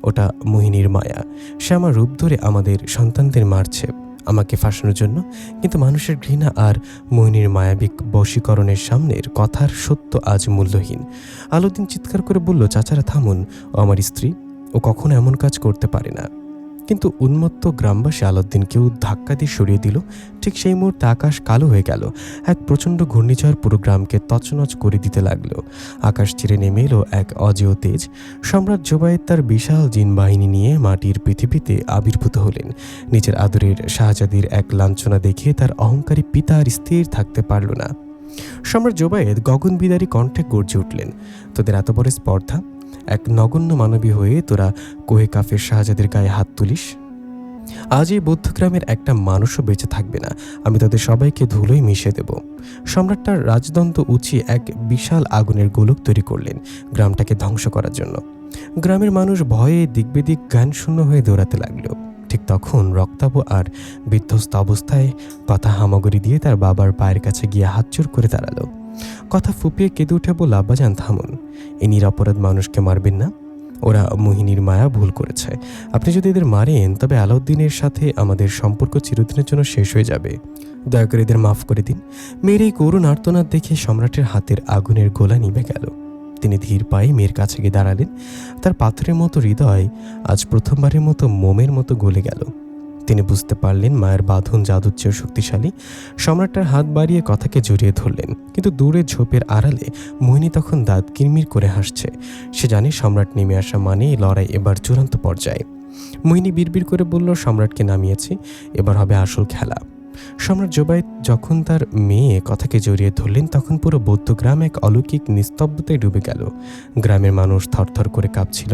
ওটা মোহিনীর মায়া। সে আমার রূপ ধরে আমাদের সন্তানদের মারছে আমাকে ফাঁসানোর জন্য। কিন্তু মানুষের ঘৃণা আর মোহিনীর মায়াবিক বশীকরণের সামনের কথার সত্য আজ মূল্যহীন। আলাউদ্দিন চিৎকার করে বলল, চাচারা থামুন, ও আমার স্ত্রী, ও কখনো এমন কাজ করতে পারে না। কিন্তু উন্মত্ত গ্রামবাসী আলাউদ্দিনকেও ধাক্কা দিয়ে সরিয়ে দিল। ঠিক সেই মুহূর্তে আকাশ কালো হয়ে গেল। এক প্রচণ্ড ঘূর্ণিঝড় পুরো গ্রামকে তছনছ করে দিতে লাগলো। আকাশ চিরে নেমে এলো এক অজেয় তেজ। সম্রাট জোবায়েদ তার বিশাল জিন বাহিনী নিয়ে মাটির পৃথিবীতে আবির্ভূত হলেন। নিজের আদরের শাহজাদির এক লাঞ্ছনা দেখে তার অহংকারী পিতা আর স্থির থাকতে পারল না। সম্রাট জোবায়েদ গগনবিদারী কণ্ঠে গর্জে উঠলেন, তোদের এত বড় স্পর্ধা! এক নগণ্য মানবী হয়ে তোরা কোহে কাফের শাহজাদের গায়ে হাত তুলিস? আজ এই বৌদ্ধগ্রামের একটা মানুষও বেঁচে থাকবে না। আমি তাদের সবাইকে ধুলোয় মিশিয়ে দেব। সম্রাট তার রাজদণ্ড উঁচিয়ে এক বিশাল আগুনের গোলক তৈরি করলেন গ্রামটাকে ধ্বংস করার জন্য। গ্রামের মানুষ ভয়ে দিকবেদিক জ্ঞানশূন্য হয়ে দৌড়াতে লাগলো। ঠিক তখন রক্তাভ আর বিধ্বস্ত অবস্থায় কথা হামাগুড়ি দিয়ে তার বাবার পায়ের কাছে গিয়ে হাতজোড় করে দাঁড়ালো। কথা ফুপিয়ে কেঁদে উঠে বলল, আব্বাজান থামুন, এই নিরপরাধ মানুষকে মারবেন না। ওরা মোহিনীর মায়া ভুল করেছে। আপনি যদি এদের মারেন তবে আলাউদ্দিনের সাথে আমাদের সম্পর্ক চিরদিনের জন্য শেষ হয়ে যাবে। দয়া করে এদের মাফ করে দিন। মেয়ের এই করুণ আর্তনাদ দেখে সম্রাটের হাতের আগুনের গোলা নিভে গেল। তিনি ধীর পায়ে মেয়ের কাছে গিয়ে দাঁড়ালেন। তার পাথরের মতো হৃদয় আজ প্রথমবারের মতো মোমের মতো গলে গেল। তিনি বুঝতে পারলেন মায়ের বাঁধন জাদুর চেয়ে শক্তিশালী। সম্রাট তার হাত বাড়িয়ে কথাকে জড়িয়ে ধরলেন, কিন্তু দূরে ঝোপের আড়ালে মোহিনী তখন দাঁত কিরমির করে হাসছে। সে জানে সম্রাট নেমে আসা মানে এই লড়াই এবার চূড়ান্ত পর্যায়ে। মোহিনী বিড়বিড় করে বলল, সম্রাটকে নামিয়েছি, এবার হবে আসল খেলা। সম্রাট জোবায়েদ যখন তার মেয়ে কথাকে জড়িয়ে ধরলেন তখন পুরো বৌদ্ধগ্রাম এক অলৌকিক নিস্তব্ধতায় ডুবে গেল। গ্রামের মানুষ থরথর করে কাঁপছিল,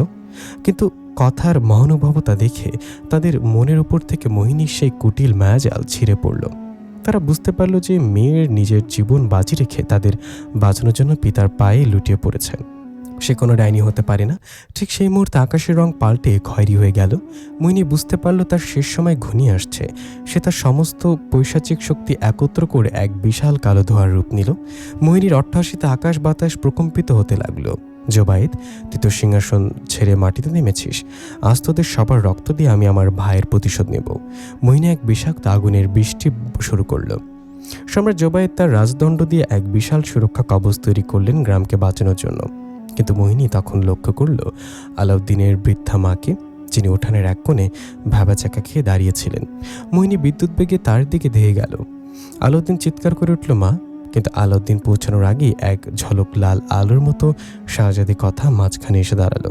কিন্তু কথার মহানুভবতা দেখে তাদের মনের উপর থেকে মোহিনীর সেই কুটিল মায়াজাল ছিঁড়ে পড়ল। তারা বুঝতে পারল যে মেয়ের নিজের জীবন বাজি রেখে তাদের বাঁচানোর জন্য পিতার পায়ে লুটিয়ে পড়েছে। সে কোনো ডাইনি হতে পারে না। ঠিক সেই মুহূর্তে আকাশের রং পাল্টে খয়েরি হয়ে গেল। মোহিনী বুঝতে পারল তার শেষ সময় ঘনিয়ে আসছে। সে তার সমস্ত পৈশাচিক শক্তি একত্র করে এক বিশাল কালো ধোঁয়ার রূপ নিল। মোহিনীর অট্টহাসিতে আকাশ বাতাস প্রকম্পিত হতে লাগলো। জোবায়েদ, তুই তো সিংহাসন ছেড়ে মাটিতে নেমেছিস। আজ তোদের সবার রক্ত দিয়ে আমি আমার ভাইয়ের প্রতিশোধ নেব। মোহিনী এক বিষাক্ত আগুনের বৃষ্টি শুরু করলো। সম্রাট জোবায়েদ তার রাজদণ্ড দিয়ে এক বিশাল সুরক্ষা কবচ তৈরি করলেন গ্রামকে বাঁচানোর জন্য। কিন্তু মোহিনী তখন লক্ষ্য করল আলাউদ্দিনের বৃদ্ধা মাকে, যিনি উঠানের এক কোণে ভ্যাবাচাকা খেয়ে দাঁড়িয়েছিলেন। মোহিনী বিদ্যুৎ বেগে তার দিকে ধেয়ে গেল। আলাউদ্দিন চিৎকার করে উঠল, মা! কিন্তু আলাউদ্দিন পৌঁছানোর আগেই এক ঝলক লাল আলোর মতো শাহজাদি কথা মাঝখানে এসে দাঁড়ালো।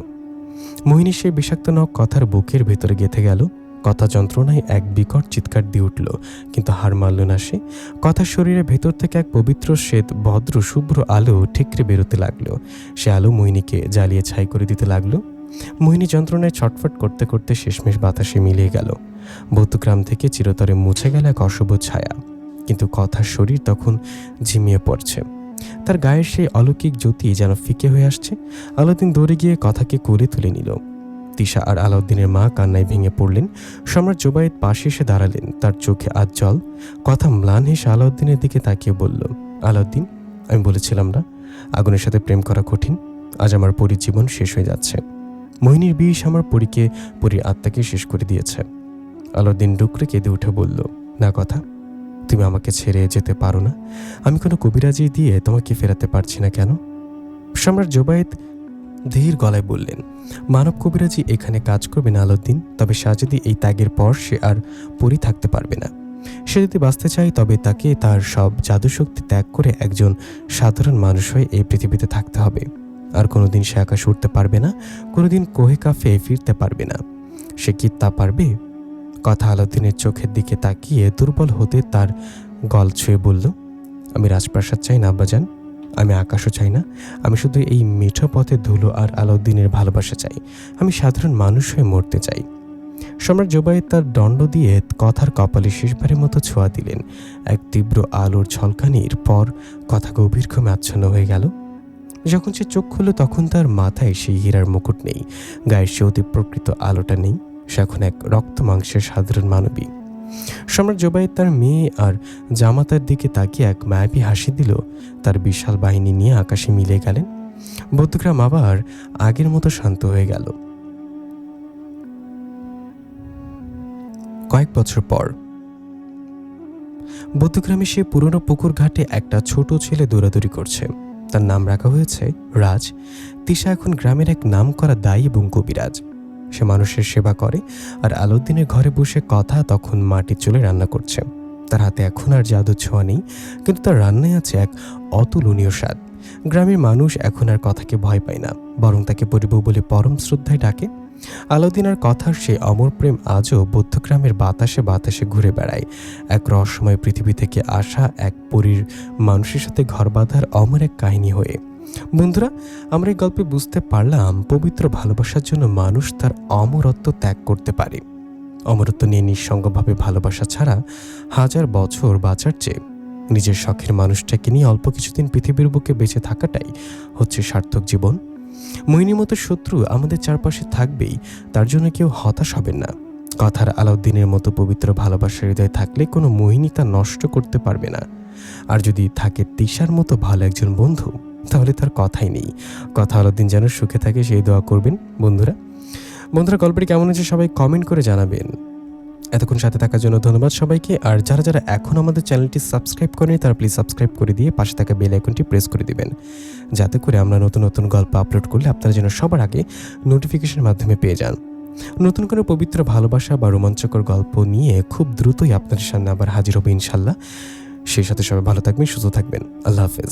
মোহিনী সেই বিষাক্ত নখ কথার বুকের ভেতরে গেঁথে গেল। কথা যন্ত্রণায় এক বিকট চিৎকার দিয়ে উঠল, কিন্তু হার মানল না সে। কথার শরীরের ভেতর থেকে এক পবিত্র শ্বেত ভদ্র শুভ্র আলো ঠিকরে বেরোতে লাগলো। সে আলো মোহিনীকে জ্বালিয়ে ছাই করে দিতে লাগলো। মোহিনী যন্ত্রণায় ছটফট করতে করতে শেষমেশ বাতাসে মিলিয়ে গেল। বৌদ্ধগ্রাম থেকে চিরতরে মুছে গেল এক অশুভ ছায়া। কিন্তু কথার শরীর তখন ঝিমিয়ে পড়ছে। তার গায়ের সেই অলৌকিক জ্যোতি যেন ফিকে হয়ে আসছে। আলাউদ্দিন দৌড়ে গিয়ে কথাকে কোলে তুলে নিল। তিশা আর আলাউদ্দিনের মা কান্নায় ভেঙে পড়লেন। সম্রাট জোবায়েদ পাশে এসে দাঁড়ালেন, তার চোখে আজ জল। কথা ম্লান হেসে আলাউদ্দিনের দিকে তাকিয়ে বলল, আলাউদ্দিন, আমি বলেছিলাম না আগুনের সাথে প্রেম করা কঠিন। আজ আমার পরীর জীবন শেষ হয়ে যাচ্ছে। মোহিনীর বিষ আমার পরীর আত্মাকে শেষ করে দিয়েছে। আলাউদ্দিন ডুকরে কেঁদে উঠে বলল, না কথা, তুমি আমাকে ছেড়ে যেতে পারো না? আমি কোনো কবিরাজি দিয়ে তোমাকে ফেরাতে পারছি না কেন? সম্রাট জোবায়েদ ধীর গলায় বললেন, মানব কবিরাজি এখানে কাজ করবে না আলাউদ্দিন। তবে শাহজাদি এই ত্যাগের পর সে আর পরি থাকতে পারবে না। সে যদি বাঁচতে চায় তবে তাকে তার সব জাদুশক্তি ত্যাগ করে একজন সাধারণ মানুষ হয়ে এই পৃথিবীতে থাকতে হবে। আর কোনোদিন সে আকাশ উঠতে পারবে না, কোনোদিন কোহে কাফে ফিরতে পারবে না। সে কি তা পারবে? কথা আলাউদ্দিনের চোখের দিকে তাকিয়ে দুর্বল হতে তার গল ছুঁয়ে বলল, আমি রাজপ্রাসাদ চাই না আব্বাজান, আমি আকাশও চাই না। আমি শুধু এই মিঠো পথে ধুলো আর আলাউদ্দিনের ভালোবাসা চাই। আমি সাধারণ মানুষ হয়ে মরতে চাই। সম্রাট জোবায়েদ তার দণ্ড দিয়ে কথার কপালে শেষবারের মতো ছোঁয়া দিলেন। এক তীব্র আলোর ঝলকানির পর কথা গভীর ঘুমে আচ্ছন্ন হয়ে গেল। যখন সে চোখ খুলল তখন তার মাথায় সেই হীরার মুকুট নেই, গায়ের সে অতি প্রকৃত আলোটা নেই। সে এখন এক রক্ত মাংসের সাধারণ মানবী। সম্রাট জোবায়েদ তার মেয়ে আর জামাতার দিকে তাকিয়ে এক মায়াবী হাসি দিল। তার বিশাল বাহিনী নিয়ে আকাশে মিলে গেলেন। বৌদ্ধগ্রাম আবার আগের মতো শান্ত হয়ে গেল। কয়েক বছর পর বৌদ্ধগ্রামে সে পুরনো পুকুর ঘাটে একটা ছোট ছেলে দৌড়াদৌড়ি করছে। তার নাম রাখা হয়েছে রাজ। তিশা এখন গ্রামের এক নামকরা দায়ী এবং কবিরাজ। সে মানুষের সেবা করে আর আলাউদ্দিনের ঘরে বসে কথা তখন মাটির চুলে রান্না করছে। তার হাতে এখন আর জাদুর ছোঁয়া নেই, কিন্তু তার রান্নায় আছে এক অতুলনীয় স্বাদ। গ্রামের মানুষ এখন আর কথাকে ভয় পায় না, বরং তাকে পরিবউ বলে পরম শ্রদ্ধায় ডাকে। আলাউদ্দিন আর কথার সেই অমর প্রেম আজও বৌদ্ধগ্রামের বাতাসে বাতাসে ঘুরে বেড়ায়, এক রহস্যময় পৃথিবী থেকে আসা এক পরীর মানুষের সাথে ঘর বাঁধার অমর এক কাহিনী হয়ে। বন্ধুরা, আমরা এই গল্পে বুঝতে পারলাম পবিত্র ভালোবাসার জন্য মানুষ তার অমরত্ব ত্যাগ করতে পারে। অমরত্ব নিয়ে নিঃসঙ্গভাবে ভালোবাসা ছাড়া হাজার বছর বাঁচার চেয়ে নিজের শখের মানুষটাকে নিয়ে অল্প কিছুদিন পৃথিবীর বুকে বেঁচে থাকাটাই হচ্ছে সার্থক জীবন। মোহিনীর মতো শত্রু আমাদের চারপাশে থাকবেই, তার জন্য কেউ হতাশ হবেন না। কথার আলাউদ্দিনের মতো পবিত্র ভালোবাসার হৃদয় থাকলে কোনো মোহিনী তা নষ্ট করতে পারবে না। আর যদি থাকে তিশার মতো ভালো একজন বন্ধু, তাহলে তার কথাই নেই। কথা আলাউদ্দিন যেন সুখে থাকে সেই দোয়া করবেন। বন্ধুরা, গল্পটি কেমন হয়েছে সবাই কমেন্ট করে জানাবেন। এতক্ষণ সাথে থাকার জন্য ধন্যবাদ সবাইকে। আর যারা যারা এখন আমাদের চ্যানেলটি সাবস্ক্রাইব করেনি তারা প্লিজ সাবস্ক্রাইব করে দিয়ে পাশে থাকা বেল আইকনটি প্রেস করে দিবেন, যাতে করে আমরা নতুন নতুন গল্প আপলোড করলে আপনারা যেন সবার আগে নোটিফিকেশনের মাধ্যমে পেয়ে যান। নতুন কোনো পবিত্র ভালোবাসা বা রোমাঞ্চকর গল্প নিয়ে খুব দ্রুতই আপনাদের সামনে আবার হাজির হবে ইনশাল্লাহ। সেই সাথে সবাই ভালো থাকবেন, সুস্থ থাকবেন। আল্লাহ হাফেজ।